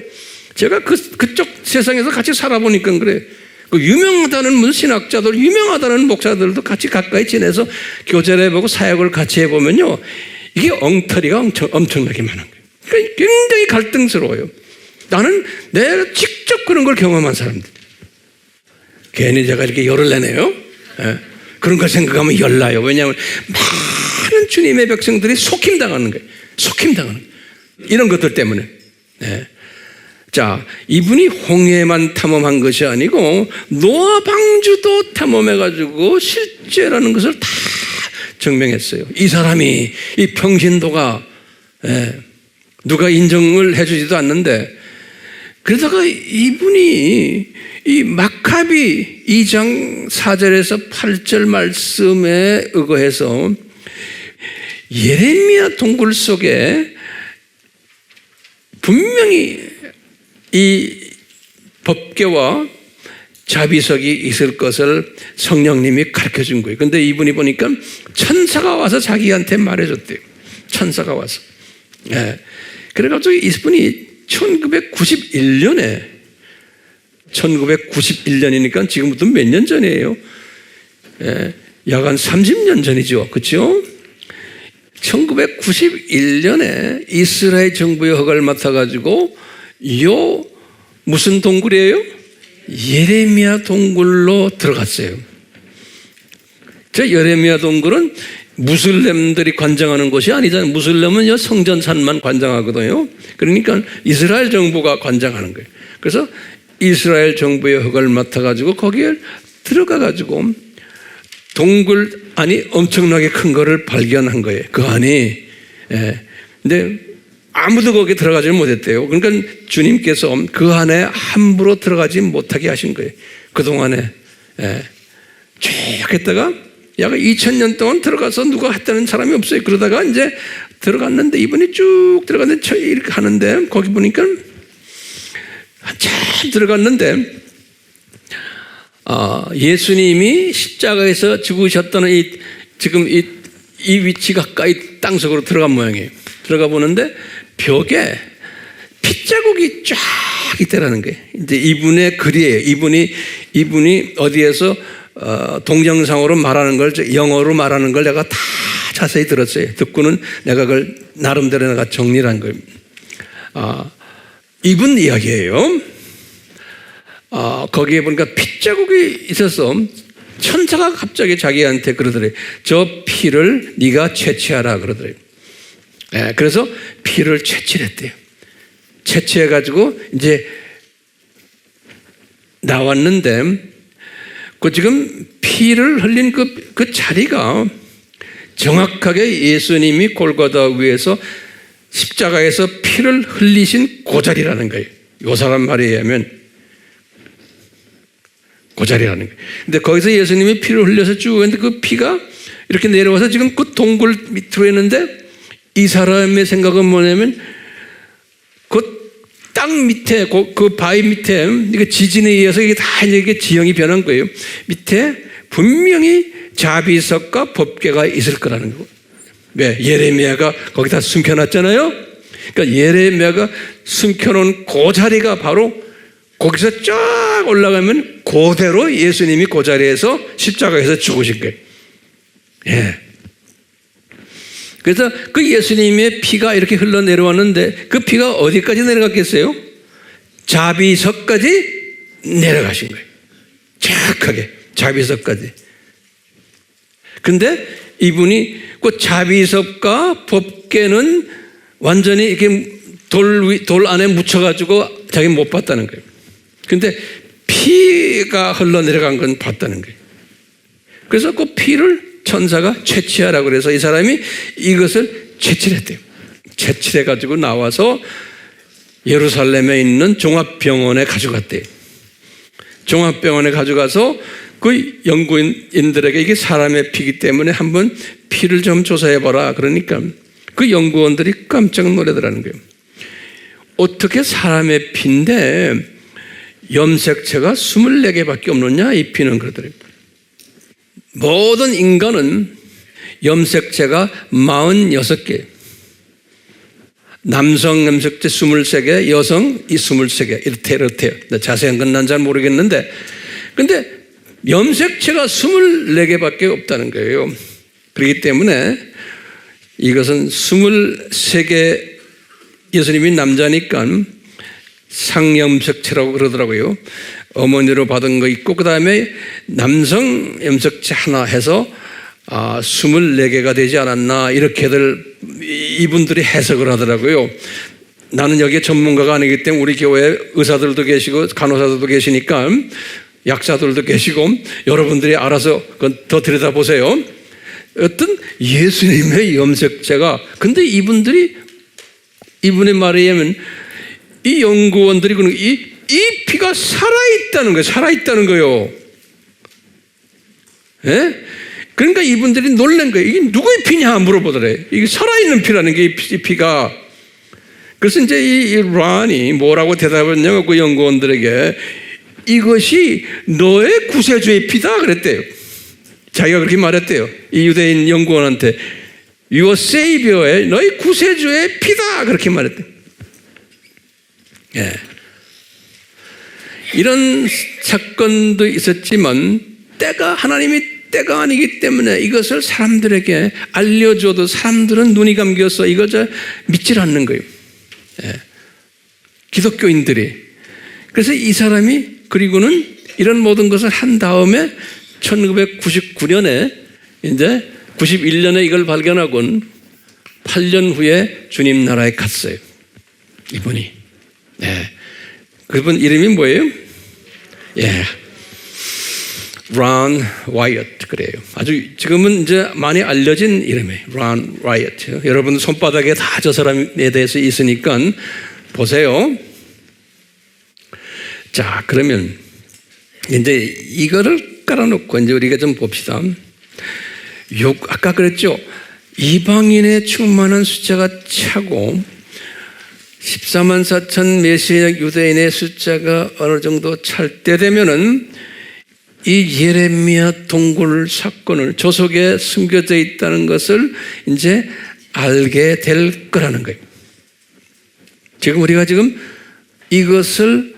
제가 그쪽 세상에서 같이 살아보니까 그래. 그 유명하다는 무슨 신학자들, 유명하다는 목사들도 같이 가까이 지내서 교제를 해보고 사역을 같이 해보면요, 이게 엉터리가 엄청나게 많은 거예요. 그러니까 굉장히 갈등스러워요. 나는 내가 직접 그런 걸 경험한 사람들. 괜히 제가 이렇게 열을 내네요. 예. 그런 걸 생각하면 열나요. 왜냐하면 많은 주님의 백성들이 속임당하는 거예요. 속임당하는 거예요. 이런 것들 때문에. 예. 자, 이분이 홍해만 탐험한 것이 아니고 노아 방주도 탐험해가지고 실제라는 것을 다 증명했어요. 이 사람이, 이 평신도가, 누가 인정을 해주지도 않는데, 그러다가 이분이 이 마카비 2장 4절에서 8절 말씀에 의거해서 예레미야 동굴 속에 분명히 이 법궤와 자비석이 있을 것을 성령님이 가르쳐 준 거예요. 근데 이분이 보니까 천사가 와서 자기한테 말해줬대요. 천사가 와서. 예. 그래가지고 이분이 1991년이니까 지금부터 몇 년 전이에요. 예. 약 한 30년 전이죠. 그렇죠? 1991년에 이스라엘 정부의 허가를 맡아가지고 무슨 동굴이에요? 예레미야 동굴로 들어갔어요. 저 예레미야 동굴은 무슬림들이 관장하는 곳이 아니잖아요. 무슬림은 성전산만 관장하거든요. 그러니까 이스라엘 정부가 관장하는 거예요. 그래서 이스라엘 정부의 허가를 맡아가지고 거기에 들어가가지고 동굴 안이 엄청나게 큰 거를 발견한 거예요. 그 안이. 근데 아무도 거기에 들어가지 못했대요. 그러니까 주님께서 그 안에 함부로 들어가지 못하게 하신 거예요. 그동안에 쭉 했다가 약 2000년 동안 들어가서 누가 했다는 사람이 없어요. 그러다가 이제 들어갔는데 이분이 쭉 들어갔는데 이렇게 하는데 거기 보니까 한참 들어갔는데 예수님이 십자가에서 죽으셨던 지금 이 위치 가까이 땅속으로 들어간 모양이에요. 들어가 보는데 벽에 핏자국이 쫙 있다라는 거예요. 이제 이분의 글이에요. 이분이 어디에서 동영상으로 말하는 걸, 영어로 말하는 걸 내가 다 자세히 들었어요. 듣고는 내가 그걸 나름대로 내가 정리를 한 거예요. 이분 이야기예요. 거기에 보니까 핏자국이 있어서 천사가 갑자기 자기한테 그러더래요. 저 피를 네가 채취하라 그러더래요. 그래서 피를 채취했대요. 채취해가지고 이제 나왔는데 그 지금 피를 흘린 그 자리가 정확하게 예수님이 골고다 위에서 십자가에서 피를 흘리신 그 자리라는 거예요. 이 사람 말에 의하면 그 자리라는 거예요. 근데 거기서 예수님이 피를 흘려서 쭉 했는데 그 피가 이렇게 내려와서 지금 그 동굴 밑으로 있는데 이 사람의 생각은 뭐냐면 그 땅 밑에 그 바위 밑에 이게 지진에 의해서 이게 다 이게 지형이 변한 거예요. 밑에 분명히 자비석과 법궤가 있을 거라는 거. 왜? 예레미야가 거기다 숨겨놨잖아요. 그러니까 예레미야가 숨겨놓은 그 자리가 바로 거기서 쫙 올라가면 그대로 예수님이 그 자리에서 십자가에서 죽으신 거예요. 예. 그래서 그 예수님의 피가 이렇게 흘러내려왔는데 그 피가 어디까지 내려갔겠어요? 자비석까지 내려가신 거예요. 정확하게 자비석까지. 근데 이분이 그 자비석과 법궤는 완전히 이렇게 돌 안에 묻혀가지고 자기 못 봤다는 거예요. 근데 피가 흘러내려간 건 봤다는 거예요. 그래서 그 피를 천사가 채취하라고 그래서 이 사람이 이것을 채취했대요. 채취해가지고 나와서 예루살렘에 있는 종합병원에 가져갔대요. 종합병원에 가져가서 그 연구인들에게 이게 사람의 피기 때문에 한번 피를 좀 조사해봐라. 그러니까 그 연구원들이 깜짝 놀라더라는 거예요. 어떻게 사람의 피인데 염색체가 24개밖에 없느냐? 이 피는 그러더라고요. 모든 인간은 염색체가 46개. 남성 염색체 23개, 여성 이 23개. 이렇대요. 자세한 건 난 잘 모르겠는데. 근데 염색체가 24개밖에 없다는 거예요. 그렇기 때문에 이것은 23개, 예수님이 남자니까 상염색체라고 그러더라고요. 어머니로 받은 거 있고 그 다음에 남성 염색체 하나 해서 24개가 되지 않았나 이렇게들 이분들이 해석을 하더라고요. 나는 여기에 전문가가 아니기 때문에 우리 교회에 의사들도 계시고 간호사들도 계시니까 약사들도 계시고 여러분들이 알아서 더 들여다보세요. 어떤 예수님의 염색체가 근데 이분의 말에 의하면 이 연구원들이 이 피가 살아있다는 거예요. 살아있다는 거예요. 예? 그러니까 이분들이 놀란 거예요. 이게 누구의 피냐 물어보더래. 이게 살아있는 피라는 게 이 피가. 그래서 이제 이 란이 뭐라고 대답했냐면 그 연구원들에게 이것이 너의 구세주의 피다 그랬대요. 자기가 그렇게 말했대요. 이 유대인 연구원한테 Your Savior의 너의 구세주의 피다 그렇게 말했대요. 예. 이런 사건도 있었지만 하나님이 때가 아니기 때문에 이것을 사람들에게 알려줘도 사람들은 눈이 감겨서 이걸 믿질 않는 거예요. 예. 기독교인들이. 그래서 이 사람이 그리고는 이런 모든 것을 한 다음에 1999년에 이제 91년에 이걸 발견하고는 8년 후에 주님 나라에 갔어요. 이분이. 네. 그분 이름이 뭐예요? 예. 란 와이엇 그래요. 아주 지금은 이제 많이 알려진 이름이에요. 란 와이엇. 여러분 손바닥에 다 저 사람에 대해서 있으니까 보세요. 자, 그러면 이제 이거를 깔아놓고 이제 우리가 좀 봅시다. 아까 그랬죠. 이방인의 충만한 숫자가 차고 14만 4천 메시아 유대인의 숫자가 어느 정도 찰 때 되면은 이 예레미야 동굴 사건을 조속에 숨겨져 있다는 것을 이제 알게 될 거라는 거예요. 지금 우리가 지금 이것을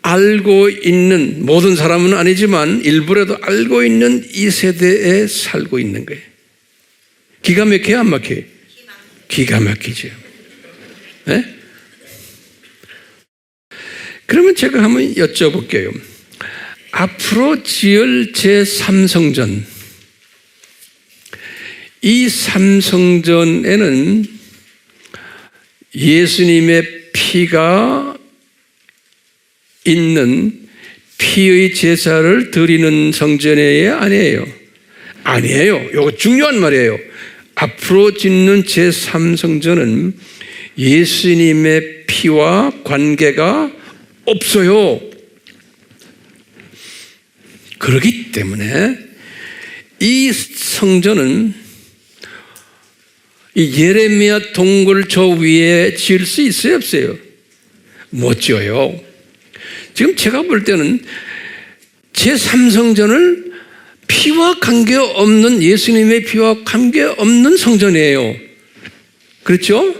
알고 있는 모든 사람은 아니지만 일부라도 알고 있는 이 세대에 살고 있는 거예요. 기가 막혀요, 안 막혀요? 기가 막히죠. 네? 그러면 제가 한번 여쭤볼게요. 앞으로 지을 제3성전, 이 삼성전에는 예수님의 피가 있는 피의 제사를 드리는 성전이에요? 아니에요? 아니에요. 이거 중요한 말이에요. 앞으로 짓는 제3성전은 예수님의 피와 관계가 없어요. 그렇기 때문에 이 성전은 이 예레미야 동굴 저 위에 지을 수 있어요, 없어요? 못 지어요. 지금 제가 볼 때는 제3성전을 피와 관계없는, 예수님의 피와 관계없는 성전이에요. 그렇죠?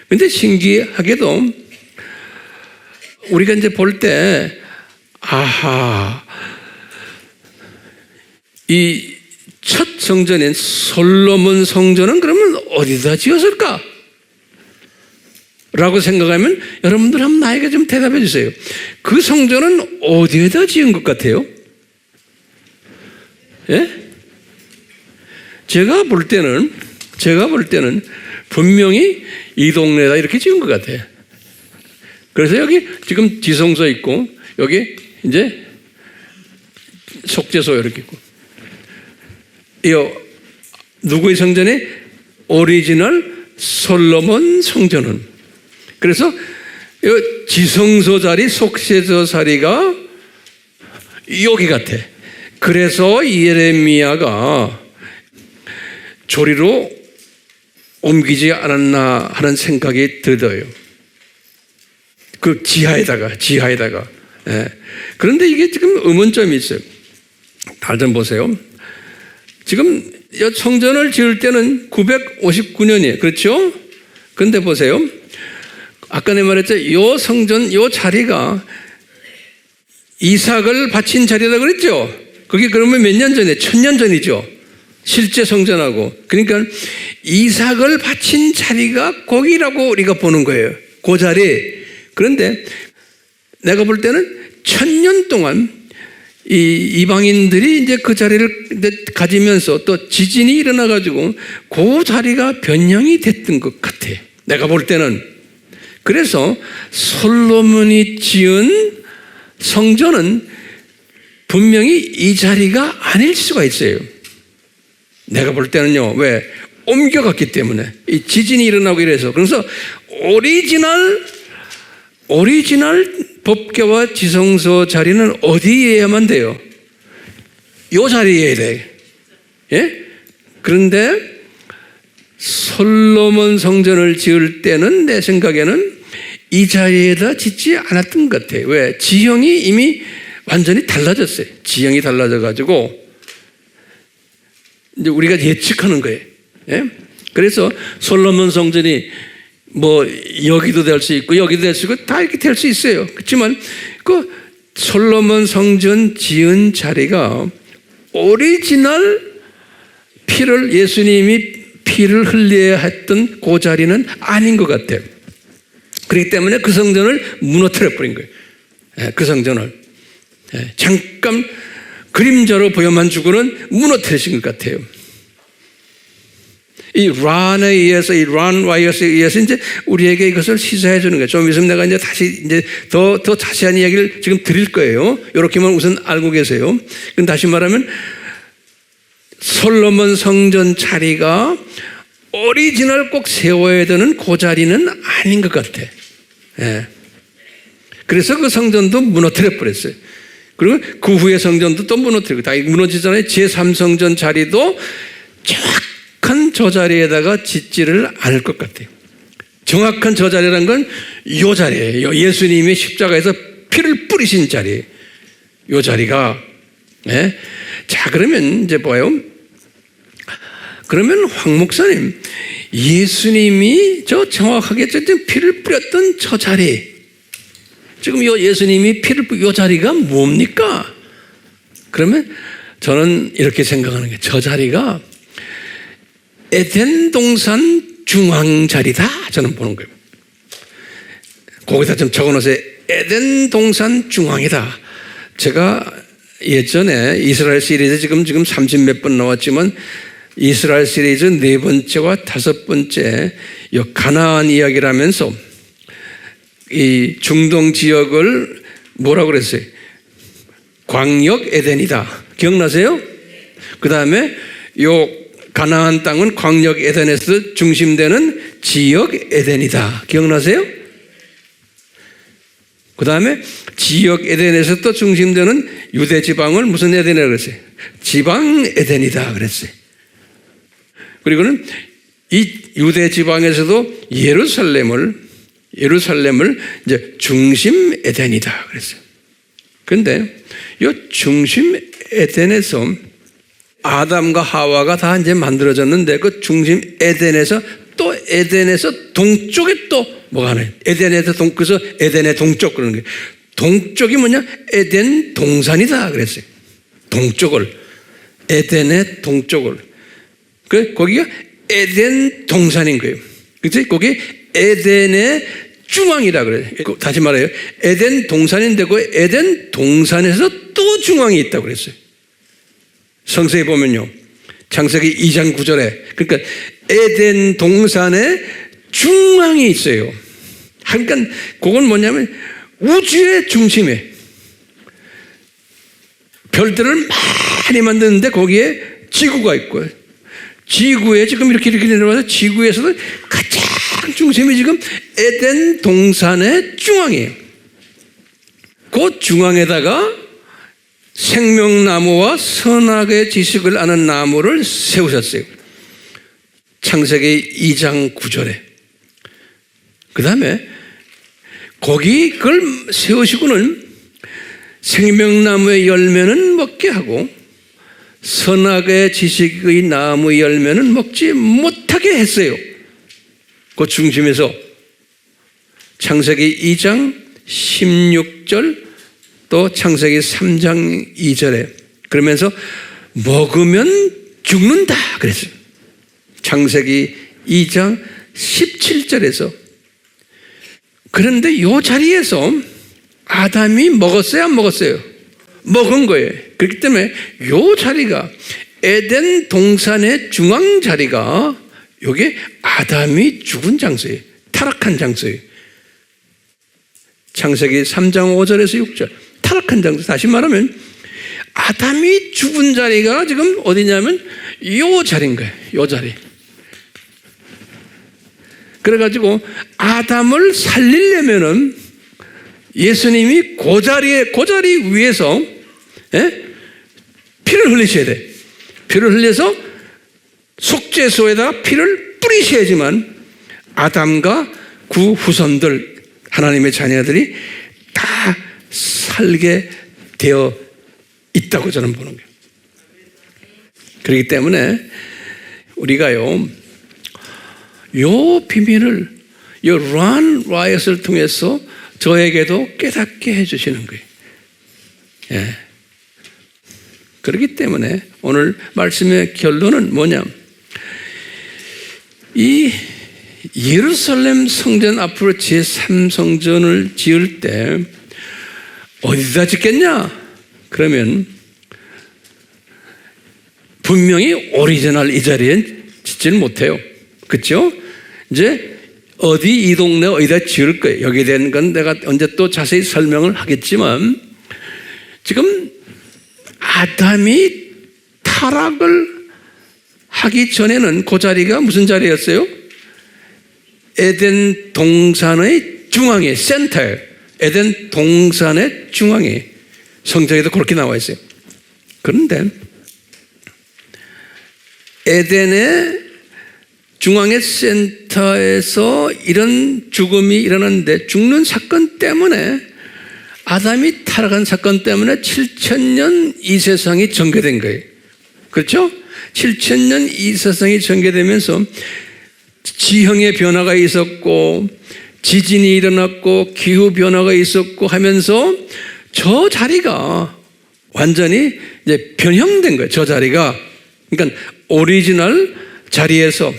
근데 신기하게도 우리가 이제 볼 때, 아하, 이 첫 성전인 솔로몬 성전은 그러면 어디다 지었을까? 라고 생각하면 여러분들 한번 나에게 좀 대답해 주세요. 그 성전은 어디에다 지은 것 같아요? 예? 제가 볼 때는 분명히 이 동네에다 이렇게 지은 것 같아요. 그래서 여기 지금 지성소 있고, 여기 이제 속죄소 이렇게 있고, 이 누구의 성전이? 오리지널 솔로몬 성전은. 그래서 이 지성소 자리, 속죄소 자리가 여기 같아. 그래서 예레미야가 조리로 옮기지 않았나 하는 생각이 들어요. 그 지하에다가. 예. 그런데 이게 지금 의문점이 있어요. 잘 좀 보세요. 지금 이 성전을 지을 때는 959년이에요. 그렇죠? 그런데 보세요. 아까 내가 말했죠. 이 성전, 이 자리가 이삭을 바친 자리라고 그랬죠? 그게 그러면 몇 년 전에? 1000년 전이죠. 실제 성전하고. 그러니까 이삭을 바친 자리가 거기라고 우리가 보는 거예요. 그 자리. 그런데 내가 볼 때는 1000년 동안 이 이방인들이 이제 그 자리를 가지면서 또 지진이 일어나가지고 그 자리가 변형이 됐던 것 같아. 내가 볼 때는. 그래서 솔로몬이 지은 성전은 분명히 이 자리가 아닐 수가 있어요. 내가 볼 때는요. 왜? 옮겨갔기 때문에. 이 지진이 일어나고 이래서. 그래서 오리지널 법궤와 지성소 자리는 어디에야만 돼요? 이 자리에 돼. 예? 그런데 솔로몬 성전을 지을 때는 내 생각에는 이 자리에다 짓지 않았던 것 같아요. 왜? 지형이 이미 완전히 달라졌어요. 지형이 달라져가지고 이제 우리가 예측하는 거예요. 예? 그래서 솔로몬 성전이 뭐 여기도 될 수 있고 여기도 될 수 있고 다 이렇게 될 수 있어요. 그렇지만 그 솔로몬 성전 지은 자리가 오리지널 예수님이 피를 흘려야 했던 그 자리는 아닌 것 같아요. 그렇기 때문에 그 성전을 무너뜨려 버린 거예요. 그 성전을 잠깐 그림자로 보여만 주고는 무너뜨리신 것 같아요. 이 란에 의해서, 이 란 와이어스에 의해서 이제 우리에게 이것을 시사해 주는 거예요. 좀 있으면 내가 이제 다시 이제 더 자세한 이야기를 지금 드릴 거예요. 이렇게만 우선 알고 계세요. 그럼 다시 말하면 솔로몬 성전 자리가 오리지널 꼭 세워야 되는 그 자리는 아닌 것 같아. 예. 그래서 그 성전도 무너뜨려 버렸어요. 그리고 그 후에 성전도 또 무너뜨리고 다 무너지기 전에 제3성전 자리도 정확한 저 자리에다가 짓지를 않을 것 같아요. 정확한 저 자리라는 건 이 자리예요. 예수님이 십자가에서 피를 뿌리신 자리. 이 자리가. 예? 자, 그러면 이제 뭐예요? 그러면 황 목사님, 예수님이 정확하게 피를 뿌렸던 저 자리, 지금 이 예수님이 피를 뿌린 이 자리가 뭡니까? 그러면 저는 이렇게 생각하는 게, 저 자리가 에덴 동산 중앙 자리다, 저는 보는 거예요. 거기다 좀 적어놓으세요. 에덴 동산 중앙이다. 제가 예전에 이스라엘 시리즈 지금 30몇 번 나왔지만 이스라엘 시리즈 4번째와 5번째 이 가나안 이야기를 하면서 이 중동 지역을 뭐라고 그랬어요? 광역 에덴이다. 기억나세요? 그 다음에 요 가나안 땅은 광역 에덴에서 중심되는 지역 에덴이다. 기억나세요? 그 다음에 지역 에덴에서 또 중심되는 유대 지방을 무슨 에덴이라고 그랬어요? 지방 에덴이다 그랬어요. 그리고는 이 유대 지방에서도 예루살렘을 예루살렘을 이제 중심 에덴이다 그랬어요. 그런데 이 중심 에덴에서 아담과 하와가 다 이제 만들어졌는데 그 중심 에덴에서 또 에덴에서 동쪽에 또 뭐가 하나요? 에덴에서 그래서 에덴의 동쪽 그러는 거예요. 동쪽이 뭐냐? 에덴 동산이다 그랬어요. 동쪽을 에덴의 동쪽을 거기가 에덴 동산인 거예요. 그치? 거기 에덴의 중앙이라 그래요. 다시 말해요. 에덴 동산인데 그 에덴 동산에서 또 중앙이 있다고 그랬어요. 성서에 보면요. 창세기 2장 9절에 그러니까 에덴 동산에 중앙이 있어요. 그러니까 그건 뭐냐면 우주의 중심에 별들을 많이 만드는데 거기에 지구가 있고요. 지구에 지금 이렇게 내려와서 지구에서도 가장 중심이 지금 에덴 동산의 중앙이에요. 그 중앙에다가 생명나무와 선악의 지식을 아는 나무를 세우셨어요. 창세기 2장 9절에. 그 다음에 거기 그걸 세우시고는 생명나무의 열매는 먹게 하고 선악의 지식의 나무 열매는 먹지 못하게 했어요. 그 중심에서 창세기 2장 16절 또 창세기 3장 2절에 그러면서 먹으면 죽는다 그랬어요. 창세기 2장 17절에서 그런데 이 자리에서 아담이 먹었어요 안 먹었어요? 먹은 거예요. 그렇기 때문에 이 자리가 에덴 동산의 중앙 자리가 이게 아담이 죽은 장소예요. 타락한 장소예요. 창세기 3장 5절에서 6절 타락한 장소. 다시 말하면 아담이 죽은 자리가 지금 어디냐면 이 자리인 거예요. 이 자리. 그래가지고 아담을 살리려면은 예수님이 그 자리 위에서 피를 흘리셔야 돼. 피를 흘려서 속죄소에다가 피를 뿌리셔야지만 아담과 그 후손들 하나님의 자녀들이 다 살게 되어 있다고 저는 보는 거예요. 그렇기 때문에 우리가요, 요 비밀을 요 런 라이엇을 통해서 저에게도 깨닫게 해주시는 거예요. 예. 그렇기 때문에 오늘 말씀의 결론은 뭐냐? 이 예루살렘 성전 앞으로 제3성전을 지을 때 어디다 짓겠냐? 그러면 분명히 오리지널 이 자리엔 짓지는 못해요. 그렇죠? 이제 어디 이 동네 어디다 지을 거예요. 여기에 대한 건 내가 언제 또 자세히 설명을 하겠지만 지금 아담이 타락을 하기 전에는 그 자리가 무슨 자리였어요? 에덴 동산의 중앙에 센터에 에덴 동산의 중앙에 성경에도 그렇게 나와 있어요. 그런데 에덴의 중앙의 센터에서 이런 죽음이 일어났는데 죽는 사건 때문에 아담이 타락한 사건 때문에 7,000년 이 세상이 전개된 거예요. 그렇죠? 7,000년 이 세상이 전개되면서 지형의 변화가 있었고 지진이 일어났고 기후 변화가 있었고 하면서 저 자리가 완전히 이제 변형된 거예요. 저 자리가. 그러니까 오리지널 자리에서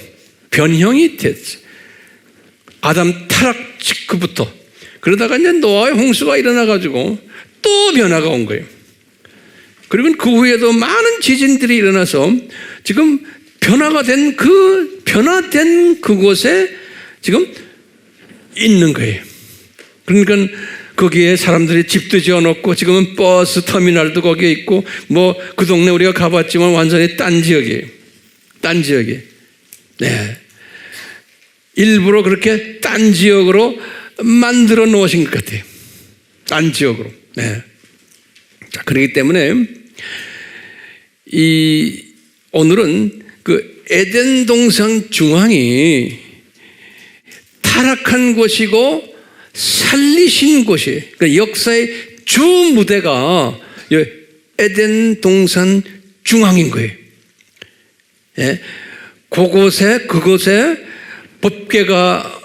변형이 됐어요. 아담 타락 직후부터. 그러다가 이제 노아의 홍수가 일어나가지고 또 변화가 온 거예요. 그리고 그 후에도 많은 지진들이 일어나서 지금 변화된 그곳에 지금 있는 거예요. 그러니까 거기에 사람들이 집도 지어놓고 지금은 버스 터미널도 거기에 있고 뭐 그 동네 우리가 가봤지만 완전히 딴 지역이에요. 딴 지역이에요. 네. 일부러 그렇게 딴 지역으로 만들어 놓으신 것 같아요. 딴 지역으로. 네. 자, 그렇기 때문에 오늘은 그 에덴 동산 중앙이 타락한 곳이고 살리신 곳이, 그러니까 역사의 주 무대가 에덴 동산 중앙인 거예요. 예? 그곳에 법궤가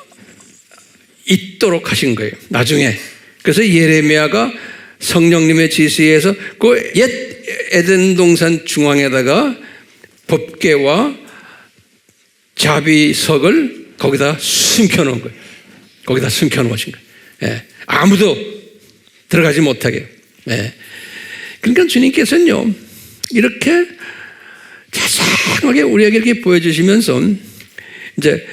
있도록 하신 거예요. 나중에. 그래서 예레미야가 성령님의 지시에서 그 옛 에덴 동산 중앙에다가 법궤와 자비석을 거기다 숨겨놓은 거예요. 거기다 숨겨놓으신 거예요. 예. 아무도 들어가지 못하게. 예. 그러니까 주님께서는요, 이렇게 자세하게 우리에게 이렇게 보여주시면서 이제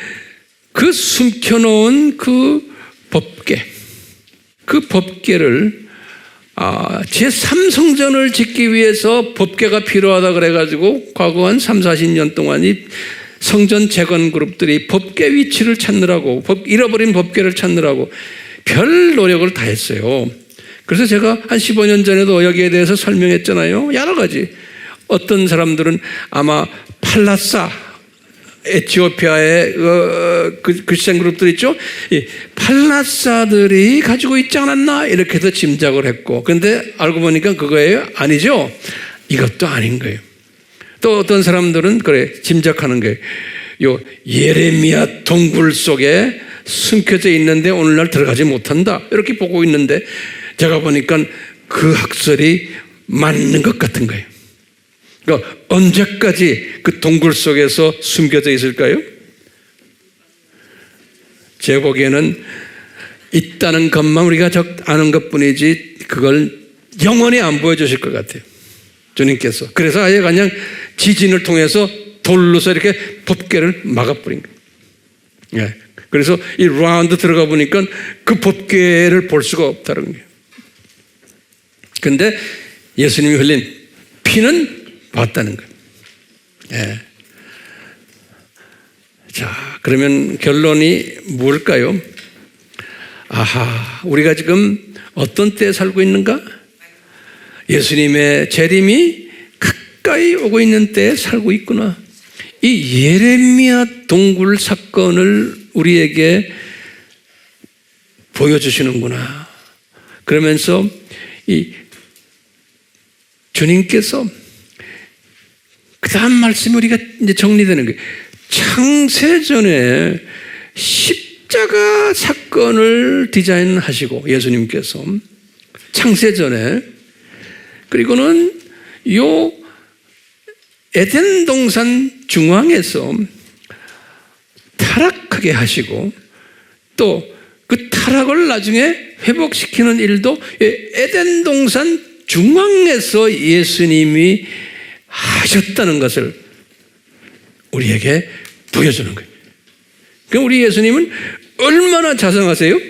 그 숨겨놓은 그 법궤, 그 법궤를 제3성전을 짓기 위해서 법궤가 필요하다 그래가지고 과거 한 3, 40년 동안 이 성전 재건 그룹들이 법궤 위치를 찾느라고, 잃어버린 법궤를 찾느라고 별 노력을 다 했어요. 그래서 제가 한 15년 전에도 여기에 대해서 설명했잖아요. 여러 가지. 어떤 사람들은 아마 팔라사, 에티오피아의 크리스찬 그룹들 있죠. 이 팔라사들이 가지고 있지 않았나 이렇게 해서 짐작을 했고, 그런데 알고 보니까 그거예요? 아니죠. 이것도 아닌 거예요. 또 어떤 사람들은 그래 짐작하는 거예요. 요 예레미야 동굴 속에 숨겨져 있는데 오늘날 들어가지 못한다 이렇게 보고 있는데, 제가 보니까 그 학설이 맞는 것 같은 거예요. 그러니까 언제까지 그 동굴 속에서 숨겨져 있을까요? 제 보기에는 있다는 것만 우리가 아는 것뿐이지 그걸 영원히 안 보여주실 것 같아요, 주님께서. 그래서 아예 그냥 지진을 통해서 돌로서 이렇게 법궤를 막아버린 거예요. 예. 그래서 이 라운드 들어가 보니까 그 법궤를 볼 수가 없다는 거예요. 그런데 예수님이 흘린 피는 봤다는 거예요. 예. 자, 그러면 결론이 뭘까요? 아하, 우리가 지금 어떤 때에 살고 있는가? 예수님의 재림이 가까이 오고 있는 때에 살고 있구나. 이 예레미야 동굴 사건을 우리에게 보여주시는구나. 그러면서 이 주님께서 그 다음 말씀이 우리가 이제 정리되는 거예요. 창세전에 십자가 사건을 디자인하시고 예수님께서 창세전에, 그리고는 요 에덴 동산 중앙에서 타락하게 하시고 또 그 타락을 나중에 회복시키는 일도 에덴 동산 중앙에서 예수님이 하셨다는 것을 우리에게 보여주는 거예요. 그럼 우리 예수님은 얼마나 자상하세요?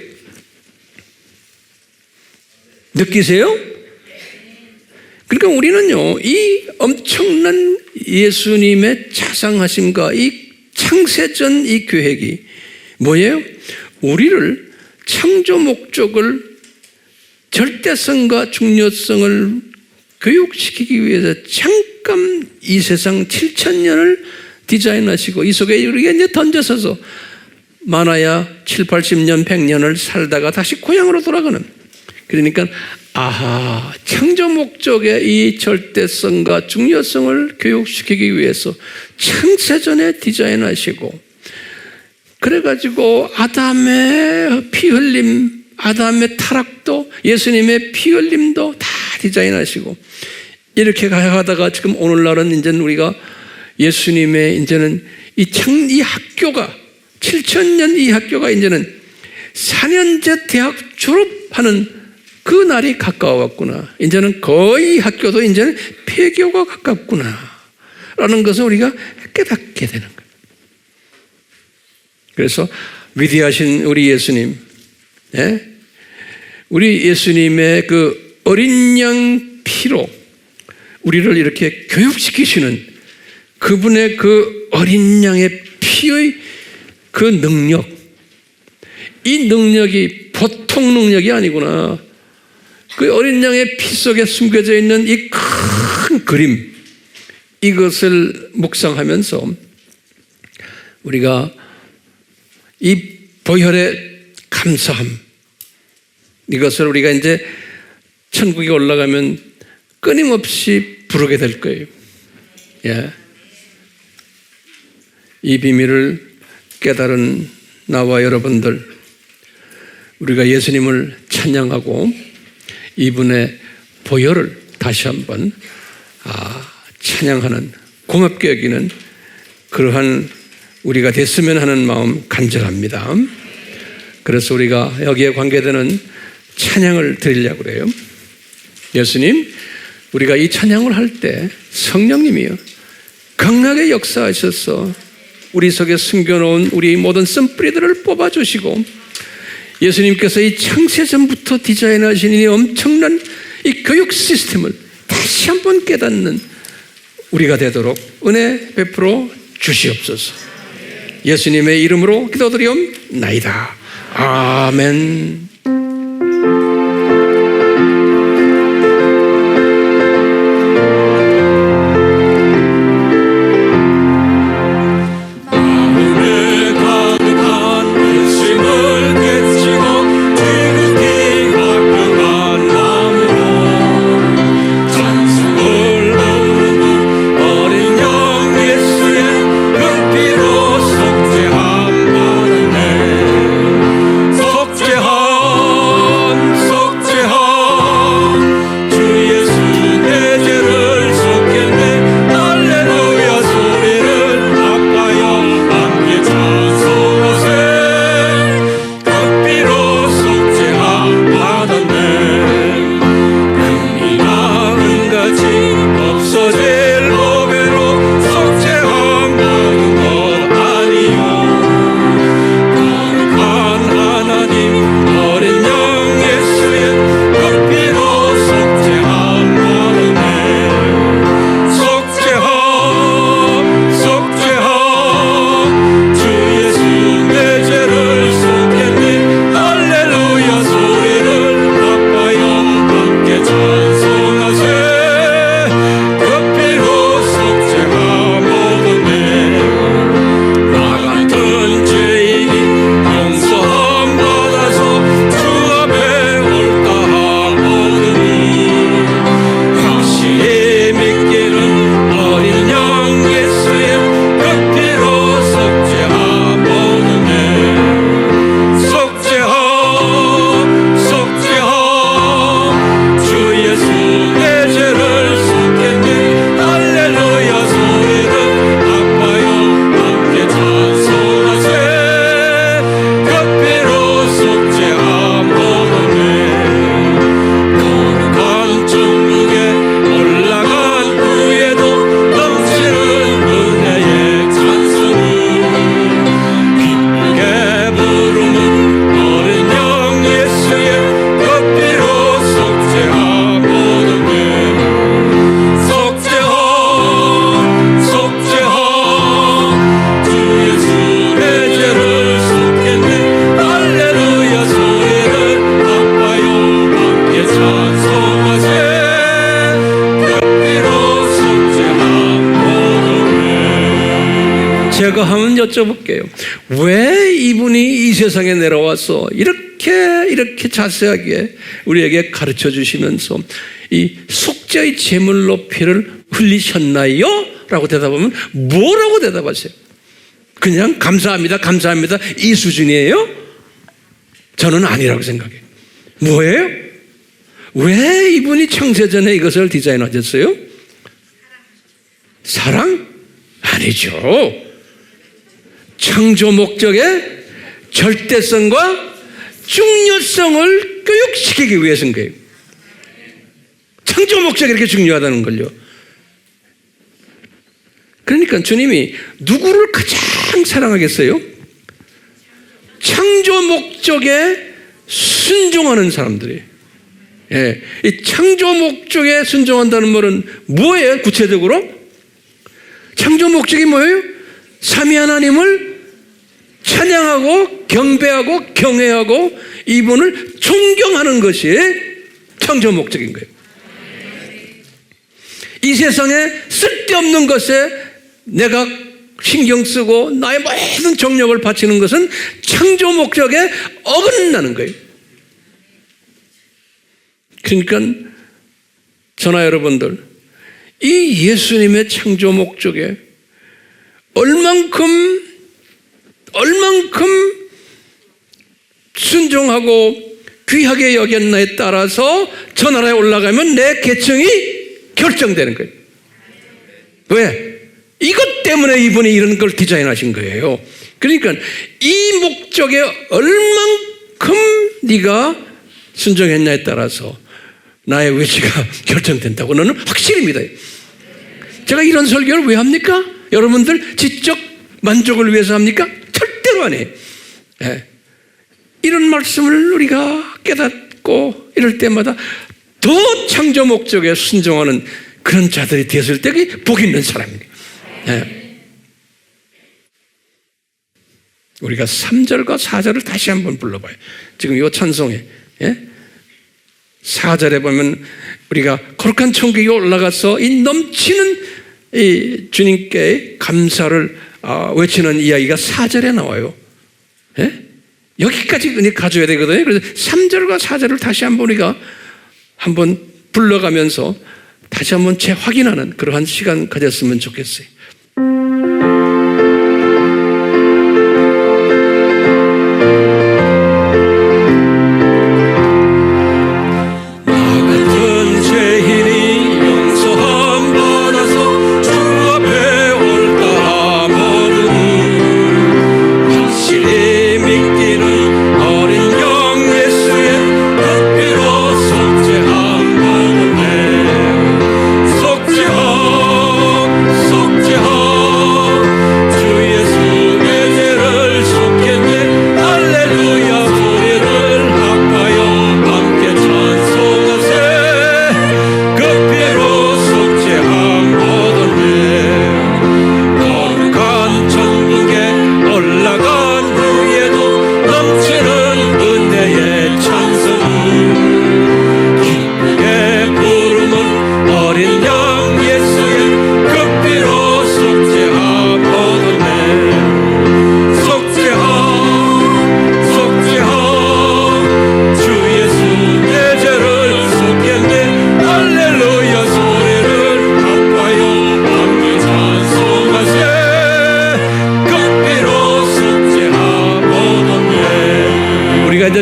느끼세요? 그러니까 우리는요, 이 엄청난 예수님의 자상하심과 이 창세전 이 계획이 뭐예요? 우리를 창조 목적을, 절대성과 중요성을 교육시키기 위해서 잠깐 이 세상 7,000년을 디자인하시고 이 속에 우리가 이제 던져서서 많아야 7, 80년, 100년을 살다가 다시 고향으로 돌아가는. 그러니까 아하, 창조 목적의 이 절대성과 중요성을 교육시키기 위해서 창세전에 디자인하시고, 그래가지고 아담의 피 흘림, 아담의 타락도, 예수님의 피 흘림도 다 디자인하시고, 이렇게 가다가 지금 오늘날은 이제는 우리가 예수님의 이제는 이 학교가 7,000년 이 학교가 이제는 4년제 대학 졸업하는 그 날이 가까워왔구나. 이제는 거의 학교도 이제는 폐교가 가깝구나. 라는 것을 우리가 깨닫게 되는 거예요. 그래서 위대하신 우리 예수님, 예? 우리 예수님의 그 어린 양 피로 우리를 이렇게 교육시키시는 그분의 그 어린 양의 피의 그 능력, 이 능력이 보통 능력이 아니구나. 그 어린 양의 피 속에 숨겨져 있는 이 큰 그림, 이것을 묵상하면서 우리가 이 보혈의 감사함, 이것을 우리가 이제 천국에 올라가면 끊임없이 부르게 될 거예요. 예. 이 비밀을 깨달은 나와 여러분들, 우리가 예수님을 찬양하고 이분의 보혈을 다시 한번 찬양하는, 고맙게 여기는 그러한 우리가 됐으면 하는 마음 간절합니다. 그래서 우리가 여기에 관계되는 찬양을 드리려고 그래요. 예수님, 우리가 이 찬양을 할 때 성령님이요 강하게 역사하셔서 우리 속에 숨겨놓은 우리 모든 쓴뿌리들을 뽑아주시고, 예수님께서 이 창세전부터 디자인하신 이 엄청난 이 교육 시스템을 다시 한번 깨닫는 우리가 되도록 은혜 베풀어 주시옵소서. 예수님의 이름으로 기도드리옵나이다. 아멘. 제가 한번 여쭤볼게요. 왜 이분이 이 세상에 내려와서 이렇게 자세하게 우리에게 가르쳐 주시면서 이 속죄의 제물로 피를 흘리셨나요? 라고 대답하면 뭐라고 대답하세요? 그냥 감사합니다, 감사합니다 이 수준이에요? 저는 아니라고 생각해요. 뭐예요? 왜 이분이 창세전에 이것을 디자인하셨어요? 사랑? 아니죠. 창조 목적의 절대성과 중요성을 교육시키기 위해서인 거예요. 창조 목적이 이렇게 중요하다는 걸요. 그러니까 주님이 누구를 가장 사랑하겠어요? 창조 목적에 순종하는 사람들이. 예, 이 창조 목적에 순종한다는 말은 뭐예요? 구체적으로? 창조 목적이 뭐예요? 삼위 하나님을 찬양하고 경배하고 경외하고 이분을 존경하는 것이 창조 목적인 거예요. 이 세상에 쓸데없는 것에 내가 신경 쓰고 나의 모든 정력을 바치는 것은 창조 목적에 어긋나는 거예요. 그러니까 저나 여러분들, 이 예수님의 창조 목적에 얼만큼 순종하고 귀하게 여겼나에 따라서 저 나라에 올라가면 내 계층이 결정되는 거예요. 왜? 이것 때문에 이분이 이런 걸 디자인하신 거예요. 그러니까 이 목적에 얼만큼 네가 순종했냐에 따라서 나의 위치가 결정된다고는 확실합니다. 제가 이런 설교를 왜 합니까? 여러분들 지적 만족을 위해서 합니까? 절대로 안 해요. 네. 이런 말씀을 우리가 깨닫고 이럴 때마다 더 창조 목적에 순종하는 그런 자들이 되었을 때 그게 복 있는 사람입니다. 네. 우리가 3절과 4절을 다시 한번 불러봐요. 지금 이 찬송에 4절에 보면 우리가 거룩한 천국에 올라가서 이 넘치는 이 주님께 감사를 외치는 이야기가 4절에 나와요. 여기까지 가져야 되거든요. 그래서 3절과 4절을 다시 한번 우리가 한번 불러가면서 다시 한번 재확인하는 그러한 시간 가졌으면 좋겠어요.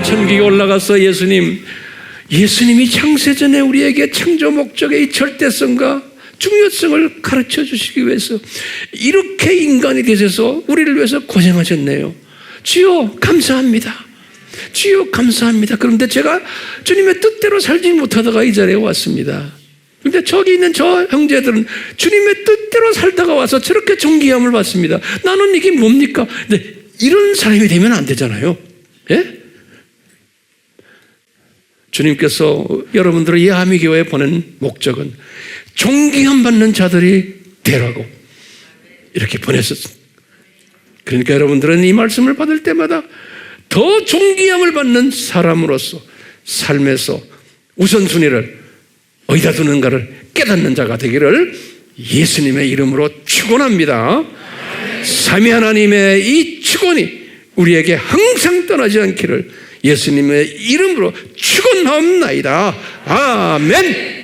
천국에 올라가서 예수님이 창세전에 우리에게 창조 목적의 이 절대성과 중요성을 가르쳐 주시기 위해서 이렇게 인간이 되셔서 우리를 위해서 고생하셨네요. 주여 감사합니다. 주여 감사합니다. 그런데 제가 주님의 뜻대로 살지 못하다가 이 자리에 왔습니다. 그런데 저기 있는 저 형제들은 주님의 뜻대로 살다가 와서 저렇게 존귀함을 받습니다. 나는 이게 뭡니까? 근데 이런 사람이 되면 안 되잖아요. 예? 주님께서 여러분들을 이 아미교회에 보낸 목적은 존귀함 받는 자들이 되라고 이렇게 보냈었습니다. 그러니까 여러분들은 이 말씀을 받을 때마다 더 존귀함을 받는 사람으로서 삶에서 우선순위를 어디다 두는가를 깨닫는 자가 되기를 예수님의 이름으로 축원합니다. 삼위 하나님의 이 축원이 우리에게 항상 떠나지 않기를 예수님의 이름으로 축원하옵나이다. 아멘.